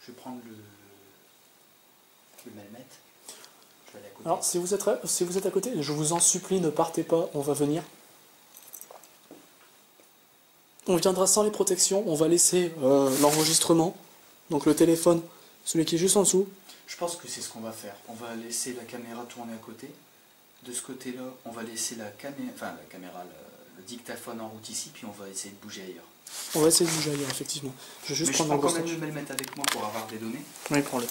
[SPEAKER 1] Je vais prendre le malmet. Je vais aller à côté.
[SPEAKER 2] Alors, si vous êtes à côté, je vous en supplie, ne partez pas, on va venir. On viendra sans les protections, on va laisser l'enregistrement, donc le téléphone, celui qui est juste en dessous.
[SPEAKER 1] Je pense que c'est ce qu'on va faire. On va laisser la caméra tourner à côté. De ce côté-là, on va laisser la caméra, le dictaphone en route ici, puis on va essayer de bouger ailleurs.
[SPEAKER 2] On va essayer de bouger ailleurs, effectivement. Je vais juste
[SPEAKER 1] Mais
[SPEAKER 2] prendre
[SPEAKER 1] je prends
[SPEAKER 2] un
[SPEAKER 1] quand
[SPEAKER 2] gros
[SPEAKER 1] même le malmet avec moi pour avoir des données.
[SPEAKER 2] Oui, prends-le.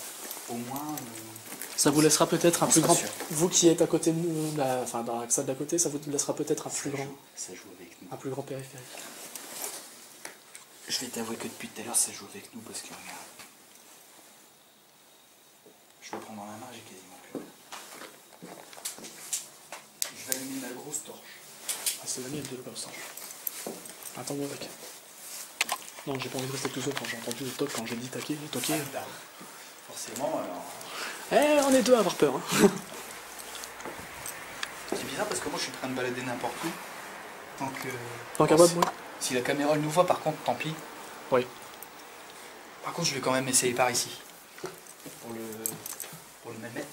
[SPEAKER 1] Au moins...
[SPEAKER 2] Ça vous laissera peut-être un
[SPEAKER 1] on
[SPEAKER 2] plus
[SPEAKER 1] sera
[SPEAKER 2] grand...
[SPEAKER 1] sûr.
[SPEAKER 2] Vous qui êtes à côté de nous, enfin dans la salle d'à côté, ça vous laissera peut-être un plus
[SPEAKER 1] Ça joue avec nous.
[SPEAKER 2] grand périphérique.
[SPEAKER 1] Je vais t'avouer que depuis tout à l'heure, ça joue avec nous parce que regarde. Je vais prendre dans la main, j'ai quasiment plus rien. Je vais allumer ma grosse torche.
[SPEAKER 2] Ah, c'est la mienne de la torche. Attends-moi avec. Non, j'ai pas envie de rester tout seul quand j'ai entendu le toc, quand j'ai dit toquer.
[SPEAKER 1] Ah, bah, forcément, alors...
[SPEAKER 2] Eh, on est deux à avoir peur. Hein.
[SPEAKER 1] C'est bizarre parce que moi je suis en train de balader n'importe où.
[SPEAKER 2] Tant qu'à pas de bruit.
[SPEAKER 1] Si la caméra elle nous voit, par contre, tant pis.
[SPEAKER 2] Oui.
[SPEAKER 1] Par contre, je vais quand même essayer par ici. Pour le malmet.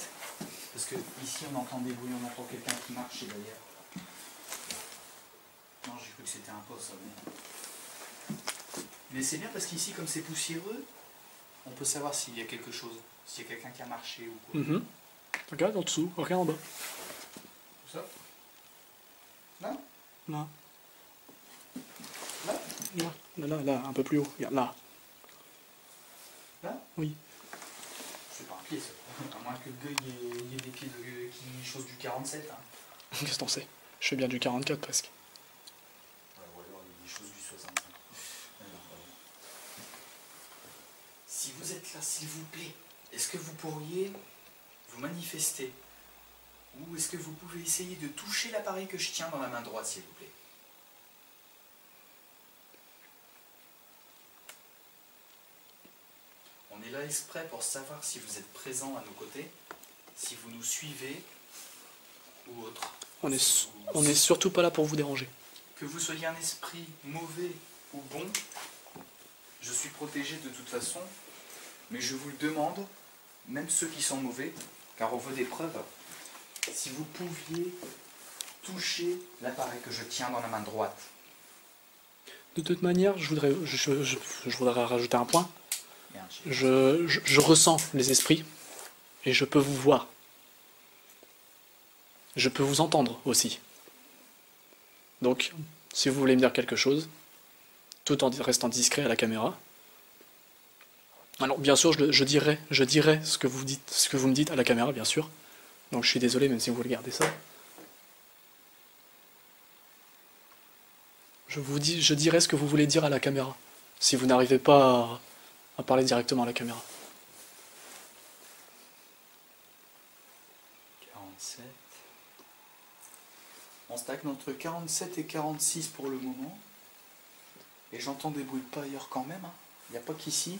[SPEAKER 1] Parce que ici on entend des bruits, on entend quelqu'un qui marche et derrière. Non, j'ai cru que c'était un poste, ça. Mais c'est bien parce qu'ici, comme c'est poussiéreux, on peut savoir s'il y a quelque chose. S'il y a quelqu'un qui a marché ou quoi.
[SPEAKER 2] Regarde en dessous, regarde en bas.
[SPEAKER 1] Tout ça? Là?
[SPEAKER 2] Là.
[SPEAKER 1] Là?
[SPEAKER 2] Là, un peu plus haut. Regarde, là.
[SPEAKER 1] Là?
[SPEAKER 2] Oui.
[SPEAKER 1] C'est pas un pied, ça. À moins que le gars il y ait des pieds qui chose du 47. Hein.
[SPEAKER 2] Qu'est-ce que t'en sais? Je fais bien du 44 presque.
[SPEAKER 1] Ouais, ou alors il y a des choses du 65. Si vous êtes là, s'il vous plaît, est-ce que vous pourriez vous manifester? Ou est-ce que vous pouvez essayer de toucher l'appareil que je tiens dans la main droite, s'il vous plaît? On est là exprès pour savoir si vous êtes présent à nos côtés, si vous nous suivez ou autre.
[SPEAKER 2] On est surtout pas là pour vous déranger.
[SPEAKER 1] Que vous soyez un esprit mauvais ou bon, je suis protégé de toute façon, mais je vous le demande, même ceux qui sont mauvais, car on veut des preuves, si vous pouviez toucher l'appareil que je tiens dans la main droite.
[SPEAKER 2] De toute manière, je voudrais rajouter un point.
[SPEAKER 1] Merde,
[SPEAKER 2] Je ressens les esprits et je peux vous voir. Je peux vous entendre aussi. Donc, si vous voulez me dire quelque chose, tout en restant discret à la caméra. Alors, bien sûr, je dirai ce que vous dites, ce que vous me dites à la caméra, bien sûr. Donc, je suis désolé, même si vous voulez garder ça. Je dirai ce que vous voulez dire à la caméra, si vous n'arrivez pas à parler directement à la caméra.
[SPEAKER 1] 47. On stack entre 47 et 46 pour le moment. Et j'entends des bruits de pas ailleurs quand même. Il n'y a pas qu'ici.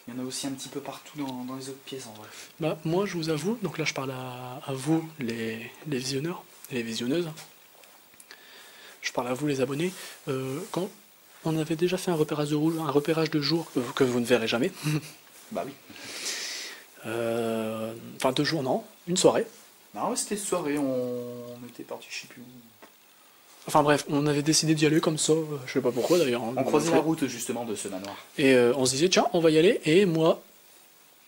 [SPEAKER 1] Il y en a aussi un petit peu partout dans les autres pièces en vrai.
[SPEAKER 2] Bah, moi, je vous avoue, donc là je parle à vous, les visionneurs, et les visionneuses. Je parle à vous, les abonnés. Quand on avait déjà fait un repérage de jour que vous ne verrez jamais.
[SPEAKER 1] Bah oui.
[SPEAKER 2] Enfin, 2 jours, non. Une soirée.
[SPEAKER 1] Non, ouais, c'était soirée, on était parti je sais plus où.
[SPEAKER 2] Enfin bref, on avait décidé d'y aller comme ça, je sais pas pourquoi d'ailleurs.
[SPEAKER 1] On croisait la route justement de ce manoir.
[SPEAKER 2] Et on se disait, tiens, on va y aller. Et moi,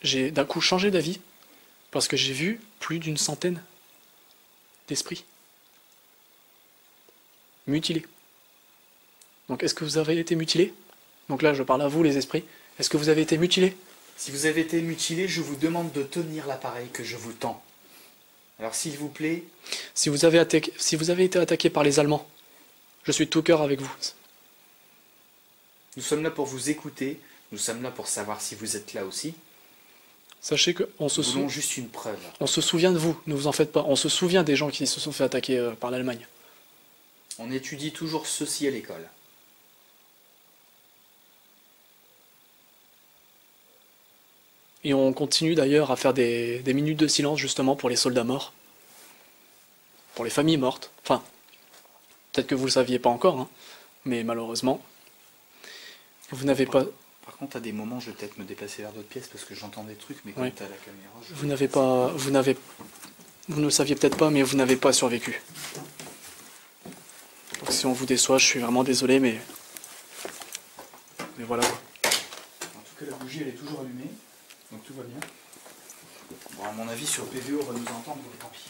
[SPEAKER 2] j'ai d'un coup changé d'avis. Parce que j'ai vu plus d'une centaine d'esprits mutilés. Donc est-ce que vous avez été mutilés? Donc là, je parle à vous, les esprits. Est-ce que vous avez été mutilés?
[SPEAKER 1] Si vous avez été mutilé, je vous demande de tenir l'appareil que je vous tends. Alors s'il vous plaît...
[SPEAKER 2] Si vous avez été attaqué par les Allemands, je suis de tout cœur avec vous.
[SPEAKER 1] Nous sommes là pour vous écouter, nous sommes là pour savoir si vous êtes là aussi.
[SPEAKER 2] Sachez qu'on
[SPEAKER 1] Nous voulons juste une preuve.
[SPEAKER 2] on se souvient de vous, ne vous en faites pas. On se souvient des gens qui se sont fait attaquer par l'Allemagne.
[SPEAKER 1] On étudie toujours ceci à l'école.
[SPEAKER 2] Et on continue d'ailleurs à faire des minutes de silence justement pour les soldats morts. Pour les familles mortes. Enfin, peut-être que vous le saviez pas encore, hein, mais malheureusement, vous n'avez pas...
[SPEAKER 1] Par contre, à des moments, je vais peut-être me déplacer vers d'autres pièces parce que j'entends des trucs, mais quand
[SPEAKER 2] Oui.
[SPEAKER 1] t'as la caméra...
[SPEAKER 2] Vous n'avez pas... Vous ne le saviez peut-être pas, mais vous n'avez pas survécu. Donc si on vous déçoit, je suis vraiment désolé, mais... Mais voilà.
[SPEAKER 1] En tout cas, la bougie, elle est toujours allumée, donc tout va bien. Bon, à mon avis, sur PVO, on va nous entendre, mais tant pis.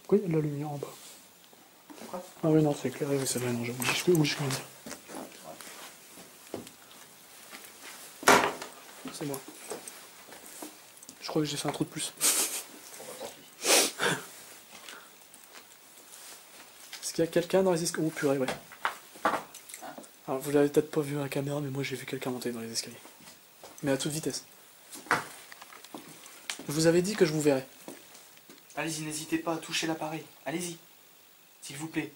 [SPEAKER 2] Oui, il y a de la lumière en bas. Ah oui, non, c'est clair, oui, c'est vrai, non, j'ai oublié. Oui, je viens de dire. C'est moi. Je crois que j'ai fait un trou de plus. Est-ce qu'il y a quelqu'un dans les escaliers? Oh purée, ouais. Alors, vous l'avez peut-être pas vu à la caméra, mais moi j'ai vu quelqu'un monter dans les escaliers. Mais à toute vitesse. Je vous avais dit que je vous verrais.
[SPEAKER 1] Allez-y, n'hésitez pas à toucher l'appareil. Allez-y, s'il vous plaît.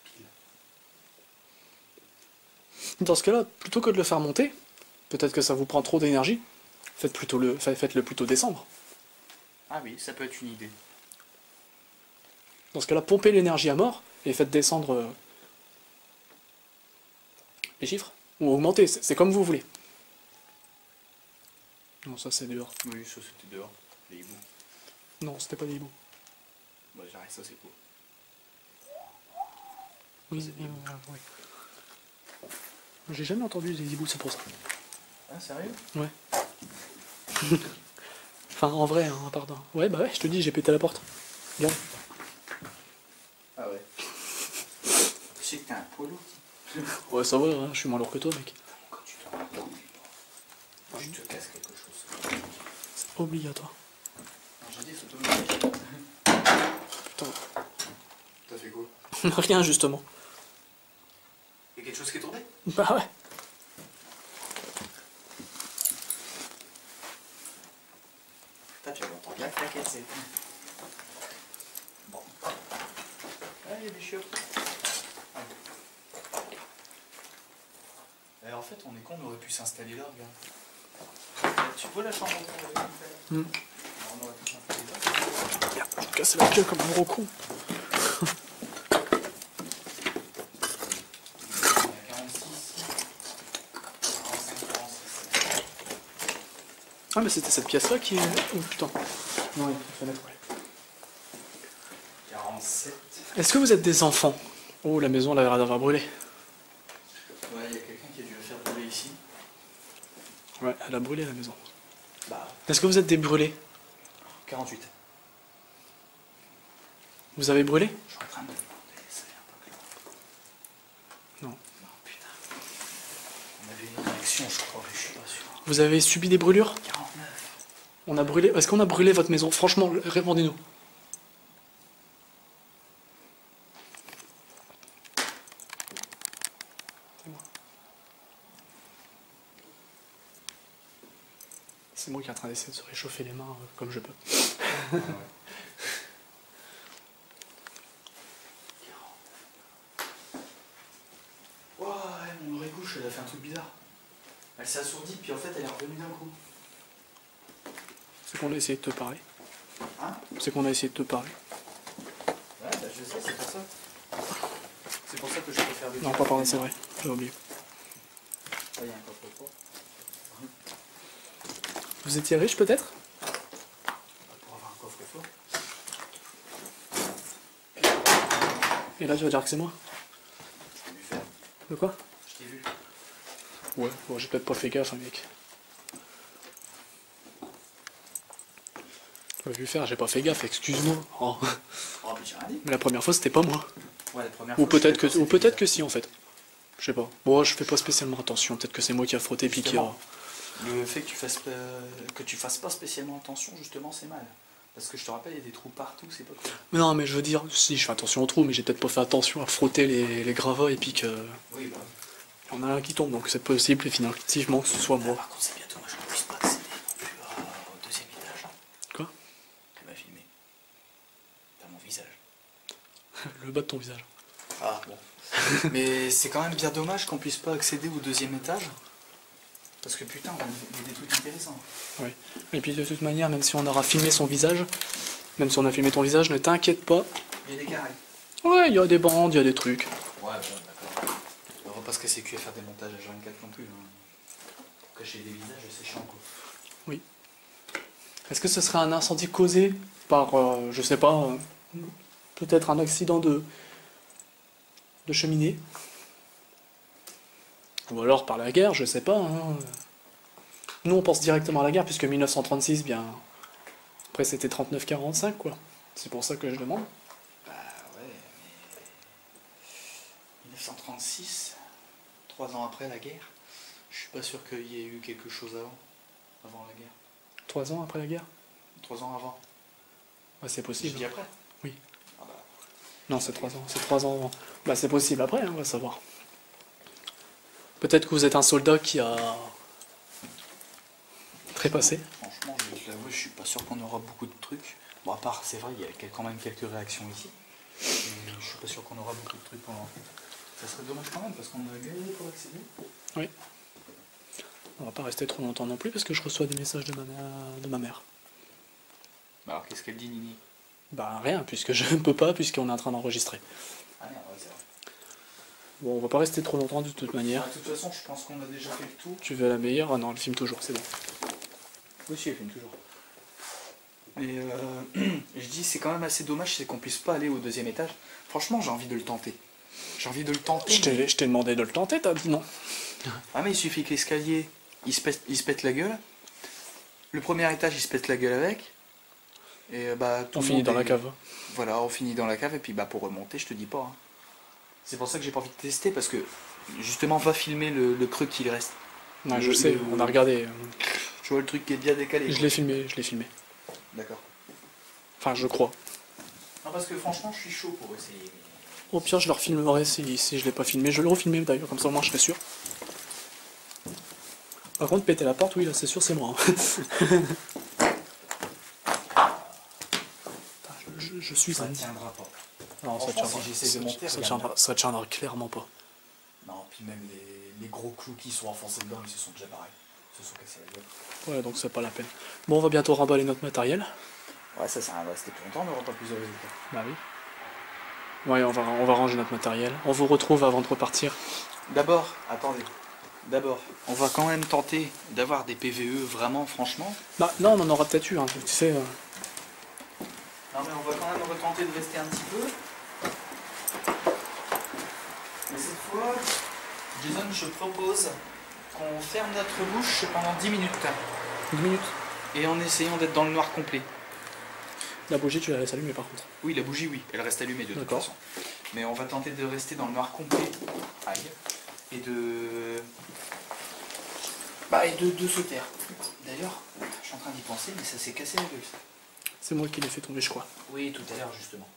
[SPEAKER 1] Pile.
[SPEAKER 2] Dans ce cas-là, plutôt que de le faire monter, peut-être que ça vous prend trop d'énergie, faites-le plutôt descendre.
[SPEAKER 1] Ah oui, ça peut être une idée.
[SPEAKER 2] Dans ce cas-là, pompez l'énergie à mort et faites descendre les chiffres. Ou augmenter, c'est comme vous voulez. Non, ça c'est dehors.
[SPEAKER 1] Oui, ça c'était dehors. Les hiboux.
[SPEAKER 2] Non, c'était pas des hiboux.
[SPEAKER 1] Bah j'arrête, ça c'est cool.
[SPEAKER 2] Oui, oui. J'ai jamais entendu des hiboux, c'est pour ça.
[SPEAKER 1] Ah, sérieux?
[SPEAKER 2] Ouais. Enfin, en vrai, hein, pardon. Ouais, bah ouais, je te dis, j'ai pété la porte. Regarde.
[SPEAKER 1] Ah ouais. Je sais que t'es un poids-lourd.
[SPEAKER 2] Ouais, ça va, hein, je suis moins lourd que toi, mec.
[SPEAKER 1] Quand tu te rends tu te casses quelque chose.
[SPEAKER 2] C'est obligatoire.
[SPEAKER 1] J'ai dit, c'est automatique.
[SPEAKER 2] Putain.
[SPEAKER 1] T'as fait quoi?
[SPEAKER 2] Rien, justement.
[SPEAKER 1] Y'a quelque chose qui est tombé?
[SPEAKER 2] Bah ouais.
[SPEAKER 1] Putain, tu entends bien claquer, c'est... Bon. Ah, il y a des chiottes. En fait, on est con, on aurait pu s'installer là, regarde. Tu vois la chambre
[SPEAKER 2] Hmm.
[SPEAKER 1] on aurait pu faire des
[SPEAKER 2] Merde, je me casse la gueule comme un gros con. Ah mais c'était cette pièce là qui est... Oh putain. Non, il y a une fenêtre, ouais.
[SPEAKER 1] 47.
[SPEAKER 2] Est-ce que vous êtes des enfants? Oh, la maison elle a l'air d'avoir brûlé.
[SPEAKER 1] Ouais, il y a quelqu'un qui a dû la faire brûler ici.
[SPEAKER 2] Ouais, elle a brûlé la maison.
[SPEAKER 1] Bah,
[SPEAKER 2] Est-ce que vous êtes des brûlés?
[SPEAKER 1] 48.
[SPEAKER 2] Vous avez brûlé?
[SPEAKER 1] Je suis en train de me demander, ça vient pas que là.
[SPEAKER 2] Non.
[SPEAKER 1] Non, putain. On avait une réaction, je crois, mais je suis pas sûr.
[SPEAKER 2] Vous avez subi des brûlures?
[SPEAKER 1] 49.
[SPEAKER 2] On a brûlé... Est-ce qu'on a brûlé votre maison? Franchement, répondez-nous. C'est moi qui est en train d'essayer de se réchauffer les mains comme je peux.
[SPEAKER 1] Ouais, mon oreille gauche, elle a fait un truc bizarre. Elle s'est assourdie, puis en fait, elle est revenue d'un coup.
[SPEAKER 2] C'est qu'on a essayé de te parler.
[SPEAKER 1] Hein?
[SPEAKER 2] C'est qu'on a essayé de te parler.
[SPEAKER 1] Ouais, bah je sais, c'est pour ça. C'est pour ça que je préfère des...
[SPEAKER 2] Non, pas parler, c'est vrai. J'ai oublié.
[SPEAKER 1] Ah, il y a un coffre-fort.
[SPEAKER 2] Vous étiez riche peut-être?
[SPEAKER 1] Pour avoir un coffre-fort.
[SPEAKER 2] Et là, tu vas dire que c'est moi?
[SPEAKER 1] Je t'ai vu faire.
[SPEAKER 2] De quoi?
[SPEAKER 1] Je t'ai vu.
[SPEAKER 2] Ouais, bon, j'ai peut-être pas fait gaffe, hein, mec. J'ai vu faire, j'ai pas fait gaffe, excuse-moi. Oh.
[SPEAKER 1] Oh, mais j'ai rien dit.
[SPEAKER 2] Mais la première fois, c'était pas moi.
[SPEAKER 1] Ouais, la première
[SPEAKER 2] Ou
[SPEAKER 1] fois,
[SPEAKER 2] peut-être que,
[SPEAKER 1] je suis
[SPEAKER 2] ou
[SPEAKER 1] d'accord,
[SPEAKER 2] peut-être
[SPEAKER 1] c'était
[SPEAKER 2] que si, en fait. Je sais pas. Bon, je fais pas spécialement attention. Peut-être que c'est moi qui a frotté puis qui a...
[SPEAKER 1] Justement. Le fait que tu fasses pas spécialement attention, justement, c'est mal. Parce que je te rappelle, il y a des trous partout, c'est pas cool.
[SPEAKER 2] Mais non, mais je veux dire, si, je fais attention aux trous, mais j'ai peut-être pas fait attention à frotter les gravats et puis que...
[SPEAKER 1] Oui, bah.
[SPEAKER 2] Il y en a un qui tombe, donc c'est possible, effectivement, que ce soit moi.
[SPEAKER 1] Par contre, c'est bientôt, moi, je ne puisse pas accéder non plus au deuxième étage.
[SPEAKER 2] Quoi?
[SPEAKER 1] Elle m'a filmé. T'as mon visage.
[SPEAKER 2] Le bas de ton visage.
[SPEAKER 1] Ah, bon. Mais c'est quand même bien dommage qu'on puisse pas accéder au deuxième étage. Parce que putain, il y a des trucs intéressants.
[SPEAKER 2] Oui. Et puis de toute manière, même si on aura filmé son visage, même si on a filmé ton visage, ne t'inquiète pas.
[SPEAKER 1] Il y a des carrés.
[SPEAKER 2] Ouais, il y a des bandes, il y a des trucs.
[SPEAKER 1] Ouais, bon, d'accord. On va pas se casser le cul à faire des montages à 24 non plus. Hein. Pour cacher des visages, c'est chiant, quoi.
[SPEAKER 2] Oui. Est-ce que ce serait un incendie causé par, je sais pas, peut-être un accident de cheminée? Ou alors par la guerre, je sais pas. Hein. Nous, on pense directement à la guerre, puisque 1936, bien... Après, c'était 39-45, quoi. C'est pour ça que je demande.
[SPEAKER 1] Bah ouais, mais... 1936, 3 ans après la guerre, je suis pas sûr qu'il y ait eu quelque chose avant la guerre.
[SPEAKER 2] 3 ans après la guerre?
[SPEAKER 1] 3 ans avant.
[SPEAKER 2] Ouais, c'est
[SPEAKER 1] Je
[SPEAKER 2] possible.
[SPEAKER 1] dis après.
[SPEAKER 2] Oui.
[SPEAKER 1] Ah bah,
[SPEAKER 2] Non, c'est 3 ans. C'est 3 ans avant. Bah, c'est possible après, hein, on va savoir. Peut-être que vous êtes un soldat qui a trépassé.
[SPEAKER 1] franchement, je vais te l'avouer, je suis pas sûr qu'on aura beaucoup de trucs. Bon, à part, c'est vrai, il y a quand même quelques réactions ici. Mais je suis pas sûr qu'on aura beaucoup de trucs pour l'enquête. Ça serait dommage quand même, parce qu'on a gagné pour accéder.
[SPEAKER 2] Oui. On va pas rester trop longtemps non plus, parce que je reçois des messages de ma mère.
[SPEAKER 1] Bah alors, qu'est-ce qu'elle dit, Nini?
[SPEAKER 2] Bah, rien, puisque je ne peux pas, puisqu'on est en train d'enregistrer.
[SPEAKER 1] Ah merde, ouais, c'est vrai.
[SPEAKER 2] Bon, on va pas rester trop longtemps de toute manière.
[SPEAKER 1] Bah, de toute façon, je pense qu'on a déjà fait le tour.
[SPEAKER 2] Tu veux la meilleure? Ah non, elle filme toujours, c'est bon.
[SPEAKER 1] Oui, si, elle filme toujours. Mais je dis, c'est quand même assez dommage, c'est qu'on puisse pas aller au deuxième étage. Franchement, j'ai envie de le tenter. J'ai envie de le tenter.
[SPEAKER 2] Je t'ai demandé de le tenter, t'as dit non.
[SPEAKER 1] Ah mais il suffit que l'escalier, il se pète la gueule. Le premier étage, il se pète la gueule avec. Et bah tout
[SPEAKER 2] On
[SPEAKER 1] le
[SPEAKER 2] finit
[SPEAKER 1] monde
[SPEAKER 2] dans la
[SPEAKER 1] est-
[SPEAKER 2] cave.
[SPEAKER 1] Voilà, on finit dans la cave et puis bah pour remonter, je te dis pas. Hein. C'est pour ça que j'ai pas envie de tester parce que justement va filmer le creux qu'il reste.
[SPEAKER 2] Ouais, je sais, on a regardé.
[SPEAKER 1] Je vois le truc qui est bien décalé.
[SPEAKER 2] Je l'ai filmé, je l'ai filmé.
[SPEAKER 1] D'accord.
[SPEAKER 2] Enfin, je crois.
[SPEAKER 1] Non parce que franchement, je suis chaud pour essayer.
[SPEAKER 2] Au pire, je le refilmerai si je l'ai pas filmé. Je vais le refilmer d'ailleurs, comme ça au moins je serai sûr. Par contre, péter la porte, oui, là c'est sûr, c'est moi. Hein. Je suis
[SPEAKER 1] Ça
[SPEAKER 2] un...
[SPEAKER 1] tiendra pas.
[SPEAKER 2] Non, ça
[SPEAKER 1] Franchement,
[SPEAKER 2] tiendra,
[SPEAKER 1] si j'essaie de monter, regarde.
[SPEAKER 2] ça tiendra clairement pas.
[SPEAKER 1] Non, puis même les gros clous qui sont enfoncés dedans, ils se sont déjà barrés. se sont cassés la gueule.
[SPEAKER 2] Ouais, donc c'est pas la peine. Bon, on va bientôt remballer notre matériel.
[SPEAKER 1] Ouais, ça va rester plus longtemps, on n'aura pas plus de résultats.
[SPEAKER 2] Bah oui. Ouais, on va ranger notre matériel. On vous retrouve avant de repartir.
[SPEAKER 1] D'abord, attendez. D'abord, on va quand même tenter d'avoir des PVE vraiment, franchement.
[SPEAKER 2] Bah, non, on en aura peut-être eu, hein, tu sais.
[SPEAKER 1] Non, mais on va quand même retenter de rester un petit peu. Mais cette fois, Jason, je propose qu'on ferme notre bouche pendant 10 minutes.
[SPEAKER 2] 10 minutes.
[SPEAKER 1] Et en essayant d'être dans le noir complet.
[SPEAKER 2] La bougie, tu la laisses allumer par contre.
[SPEAKER 1] Oui, la bougie, oui, elle reste allumée de toute
[SPEAKER 2] D'accord.
[SPEAKER 1] façon. Mais on va tenter de rester dans le noir complet. Aïe. Et de... Bah, et de se taire. D'ailleurs, je suis en train d'y penser, mais ça s'est cassé la gueule, ça.
[SPEAKER 2] C'est moi qui l'ai fait tomber, je crois.
[SPEAKER 1] Oui, tout à l'heure, justement.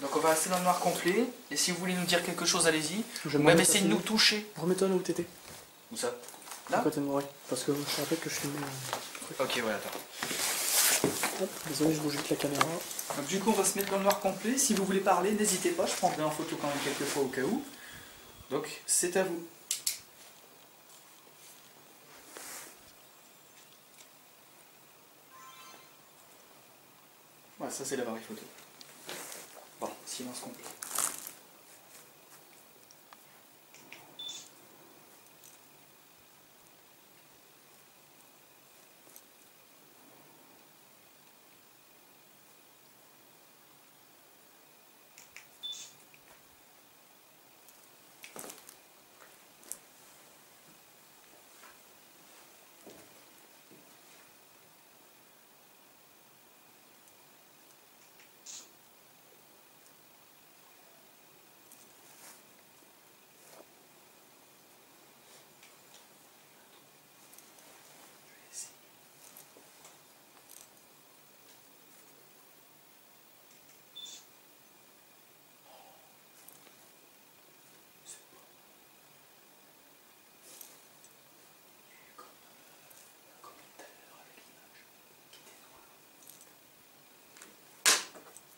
[SPEAKER 1] Donc on va rester dans le noir complet. Et si vous voulez nous dire quelque chose, allez-y. Ou même essayer de nous toucher.
[SPEAKER 2] Remets-toi là où t'étais.
[SPEAKER 1] Où ça?
[SPEAKER 2] À
[SPEAKER 1] Là?
[SPEAKER 2] côté de moi, oui. Parce que je rappelle que je filmais.
[SPEAKER 1] Ok, voilà, attends.
[SPEAKER 2] Hop, désolé, je bouge vite la caméra.
[SPEAKER 1] Donc du coup, on va se mettre dans le noir complet. Si vous voulez parler, n'hésitez pas. Je prendrai en photo quand même quelques fois au cas où. Donc, c'est à vous. Voilà, ça c'est l'appareil photo. Bon, silence complet.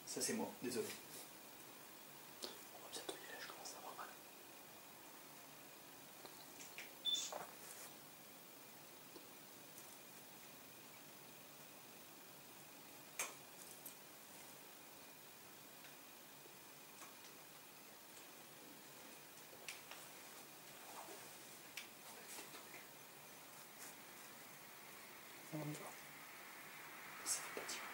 [SPEAKER 1] Ça c'est moi, désolé. On va bientôt y aller, je commence à avoir mal. Ça fait pas 10 minutes.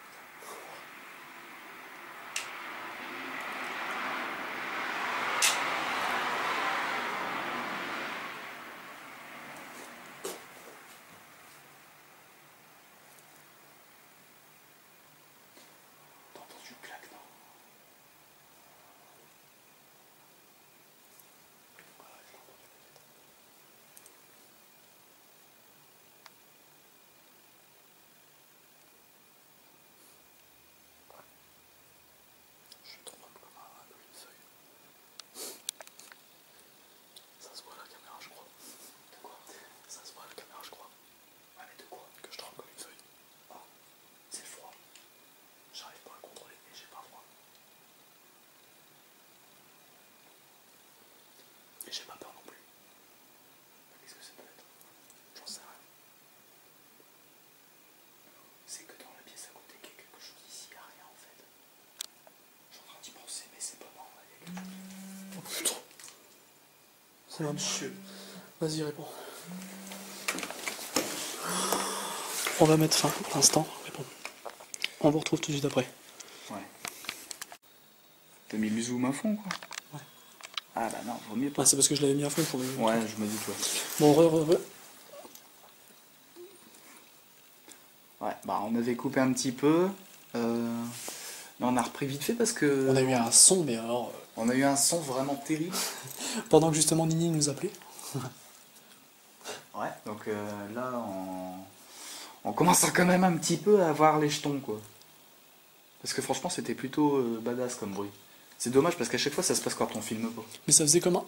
[SPEAKER 1] T'as entendu une claque, non? Ouais, je l'ai entendu peut-être. Je tombe comme une feuille. Ça se voit à la caméra, je crois. De quoi? Ça se voit à la caméra, je crois. Ouais, mais de quoi? Que je tremble comme une feuille. Ah, c'est le froid. J'arrive pas à le contrôler, mais j'ai pas froid. Et j'ai pas peur non plus. Qu'est-ce que ça peut être? J'en sais rien. C'est que dans la pièce à côté qu'il y a quelque chose ici, il n'y a rien en fait. Je suis en train d'y penser, mais c'est pas normal. Il y a quelque chose.
[SPEAKER 2] Oh putain. C'est ma monsieur. Vas-y, réponds. On va mettre fin pour l'instant. Réponds. On vous retrouve tout de suite après.
[SPEAKER 1] Ouais. T'as mis le zoom à fond quoi?
[SPEAKER 2] Ouais.
[SPEAKER 1] Ah bah non, vaut mieux pas.
[SPEAKER 2] Ah, c'est parce que je l'avais mis à fond pour le.
[SPEAKER 1] Ouais, je me dis toi.
[SPEAKER 2] Bon,
[SPEAKER 1] Ouais, bah on avait coupé un petit peu. Mais on a repris vite fait parce que.
[SPEAKER 2] On a eu un son, mais alors.
[SPEAKER 1] On a eu un son vraiment terrible.
[SPEAKER 2] Pendant que justement Nini nous appelait.
[SPEAKER 1] Ouais, donc là on commence à quand même un petit peu à avoir les jetons quoi. Parce que franchement c'était plutôt badass comme bruit. C'est dommage parce qu'à chaque fois ça se passe quand on filme pas.
[SPEAKER 2] Mais ça faisait comment?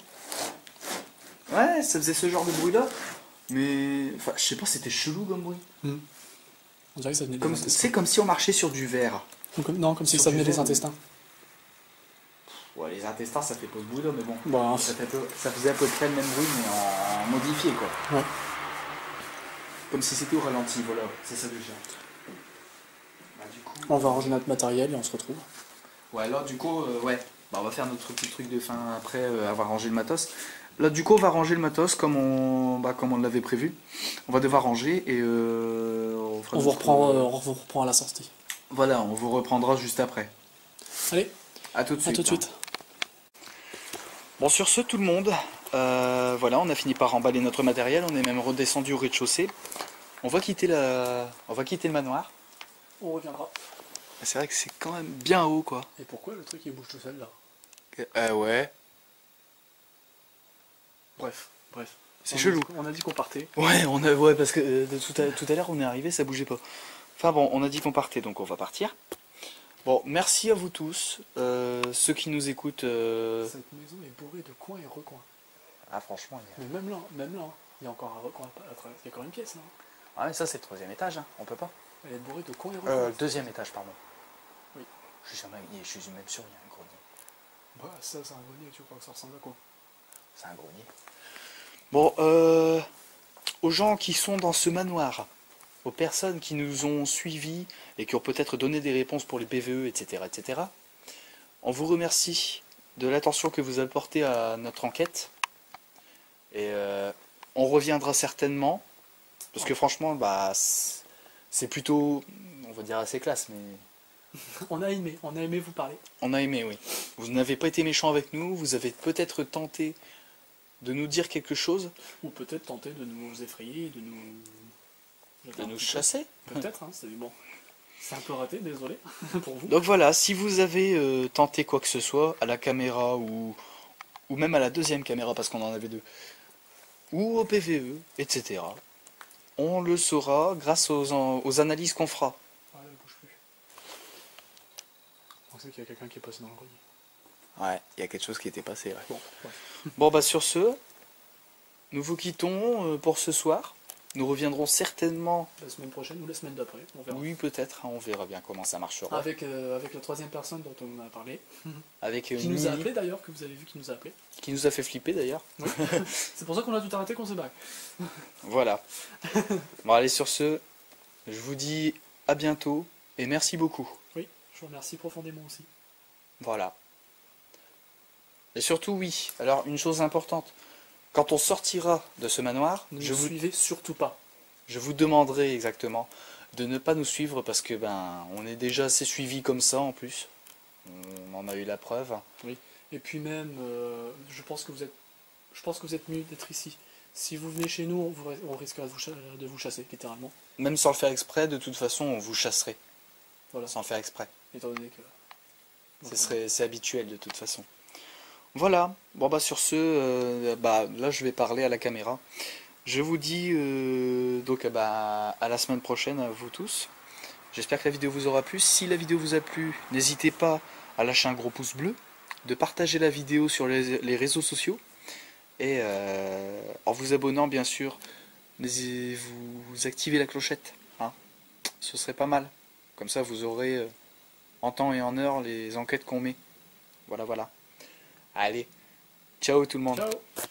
[SPEAKER 1] Ouais, ça faisait ce genre de bruit là. Mais. Enfin, je sais pas, c'était chelou comme bruit.
[SPEAKER 2] On dirait que ça venait des
[SPEAKER 1] Comme,
[SPEAKER 2] intestins.
[SPEAKER 1] c'est comme si on marchait sur du verre.
[SPEAKER 2] Non, comme si
[SPEAKER 1] Sur
[SPEAKER 2] ça
[SPEAKER 1] du
[SPEAKER 2] venait des
[SPEAKER 1] verre,
[SPEAKER 2] intestins.
[SPEAKER 1] Ouais, les intestins ça fait pas ce bruit là, mais bon.
[SPEAKER 2] Bah,
[SPEAKER 1] Ça faisait à peu près le même bruit mais en modifié quoi.
[SPEAKER 2] ouais.
[SPEAKER 1] Comme si c'était au ralenti, voilà, c'est ça déjà. Bah, du coup,
[SPEAKER 2] On va ranger notre matériel et on se retrouve.
[SPEAKER 1] ouais, là du coup, ouais, bah, on va faire notre petit truc de fin après avoir rangé le matos. Là du coup, on va ranger le matos comme on l'avait prévu. On va devoir ranger et on fera
[SPEAKER 2] On vous
[SPEAKER 1] notre-
[SPEAKER 2] reprend à la sortie.
[SPEAKER 1] Voilà, on vous reprendra juste après.
[SPEAKER 2] Allez,
[SPEAKER 1] À tout de
[SPEAKER 2] à
[SPEAKER 1] suite.
[SPEAKER 2] tout de suite.
[SPEAKER 1] Bon, sur ce, tout le monde, voilà, on a fini par emballer notre matériel. On est même redescendu au rez-de-chaussée. On va quitter le manoir.
[SPEAKER 2] On reviendra.
[SPEAKER 1] C'est vrai que c'est quand même bien haut, quoi.
[SPEAKER 2] Et pourquoi le truc il bouge tout seul là?
[SPEAKER 1] Ouais.
[SPEAKER 2] Bref.
[SPEAKER 1] C'est chelou.
[SPEAKER 2] On a dit qu'on partait.
[SPEAKER 1] Ouais, parce que tout à l'heure on est arrivé, ça bougeait pas. Enfin bon, on a dit qu'on partait, donc on va partir. Bon, merci à vous tous, ceux qui nous écoutent.
[SPEAKER 2] Cette maison est bourrée de coins et recoins.
[SPEAKER 1] Ah franchement,
[SPEAKER 2] Mais même là, il y a encore un recoin à travers. Il y a encore une pièce là.
[SPEAKER 1] Ah mais ça c'est le 3e étage, hein. On peut pas.
[SPEAKER 2] Elle est bourrée de coins et recoins.
[SPEAKER 1] Le 2e étage, pardon.
[SPEAKER 2] Oui.
[SPEAKER 1] Je suis même sûr qu'il y a un grenier.
[SPEAKER 2] Bah ça c'est un grenier, tu crois que ça ressemble à quoi?
[SPEAKER 1] C'est un grenier. Bon, aux gens qui sont dans ce manoir, aux personnes qui nous ont suivis et qui ont peut-être donné des réponses pour les PVE, etc., on vous remercie de l'attention que vous apportez à notre enquête. Et on reviendra certainement, parce que franchement, bah, c'est plutôt, on va dire assez classe, mais...
[SPEAKER 2] On a aimé vous parler.
[SPEAKER 1] On a aimé, oui. Vous n'avez pas été méchant avec nous, vous avez peut-être tenté de nous dire quelque chose.
[SPEAKER 2] Ou peut-être tenter de nous effrayer, de nous...
[SPEAKER 1] De nous chasser.
[SPEAKER 2] Peut-être, hein, c'est bon. C'est un peu raté, désolé pour vous.
[SPEAKER 1] Donc voilà, si vous avez tenté quoi que ce soit, à la caméra ou même à la 2e caméra, parce qu'on en avait 2, ou au PVE, etc., on le saura grâce aux analyses qu'on fera.
[SPEAKER 2] Ah, elle bouge plus. On sait qu'il y a quelqu'un qui est passé dans le grenier.
[SPEAKER 1] Ouais, il y a quelque chose qui était passé. Ouais.
[SPEAKER 2] Bon, ouais.
[SPEAKER 1] Bon, bah sur ce, nous vous quittons pour ce soir. Nous reviendrons certainement...
[SPEAKER 2] La semaine prochaine ou la semaine d'après, on verra.
[SPEAKER 1] Oui, peut-être, hein, on verra bien comment ça marchera.
[SPEAKER 2] Avec la 3e personne dont on a parlé.
[SPEAKER 1] Avec
[SPEAKER 2] Qui nous a appelé d'ailleurs, que vous avez vu qui nous a appelé.
[SPEAKER 1] Qui nous a fait flipper d'ailleurs.
[SPEAKER 2] Oui. C'est pour ça qu'on a tout arrêté, qu'on s'est barré.
[SPEAKER 1] Voilà. Bon, allez, sur ce, je vous dis à bientôt et merci beaucoup.
[SPEAKER 2] Oui, je vous remercie profondément aussi.
[SPEAKER 1] Voilà. Et surtout, oui, alors une chose importante, quand on sortira de ce manoir,
[SPEAKER 2] Ne nous suivez surtout pas.
[SPEAKER 1] je vous demanderai exactement de ne pas nous suivre parce que on est déjà assez suivis comme ça en plus. On en a eu la preuve.
[SPEAKER 2] Oui. Et puis même, je pense que vous êtes mieux d'être ici. Si vous venez chez nous, on risquera de vous chasser, littéralement.
[SPEAKER 1] Même sans le faire exprès, de toute façon, on vous chasserait.
[SPEAKER 2] Voilà.
[SPEAKER 1] Sans le faire exprès.
[SPEAKER 2] Étant donné que...
[SPEAKER 1] C'est habituel de toute façon. Voilà. Bon bah sur ce, là je vais parler à la caméra. Je vous dis donc à la semaine prochaine à vous tous. J'espère que la vidéo vous aura plu. Si la vidéo vous a plu, n'hésitez pas à lâcher un gros pouce bleu, de partager la vidéo sur les réseaux sociaux et en vous abonnant bien sûr, vous activez la clochette. Hein. Ce serait pas mal. Comme ça vous aurez en temps et en heure les enquêtes qu'on met. Voilà. Allez, ciao tout le monde.
[SPEAKER 2] Ciao.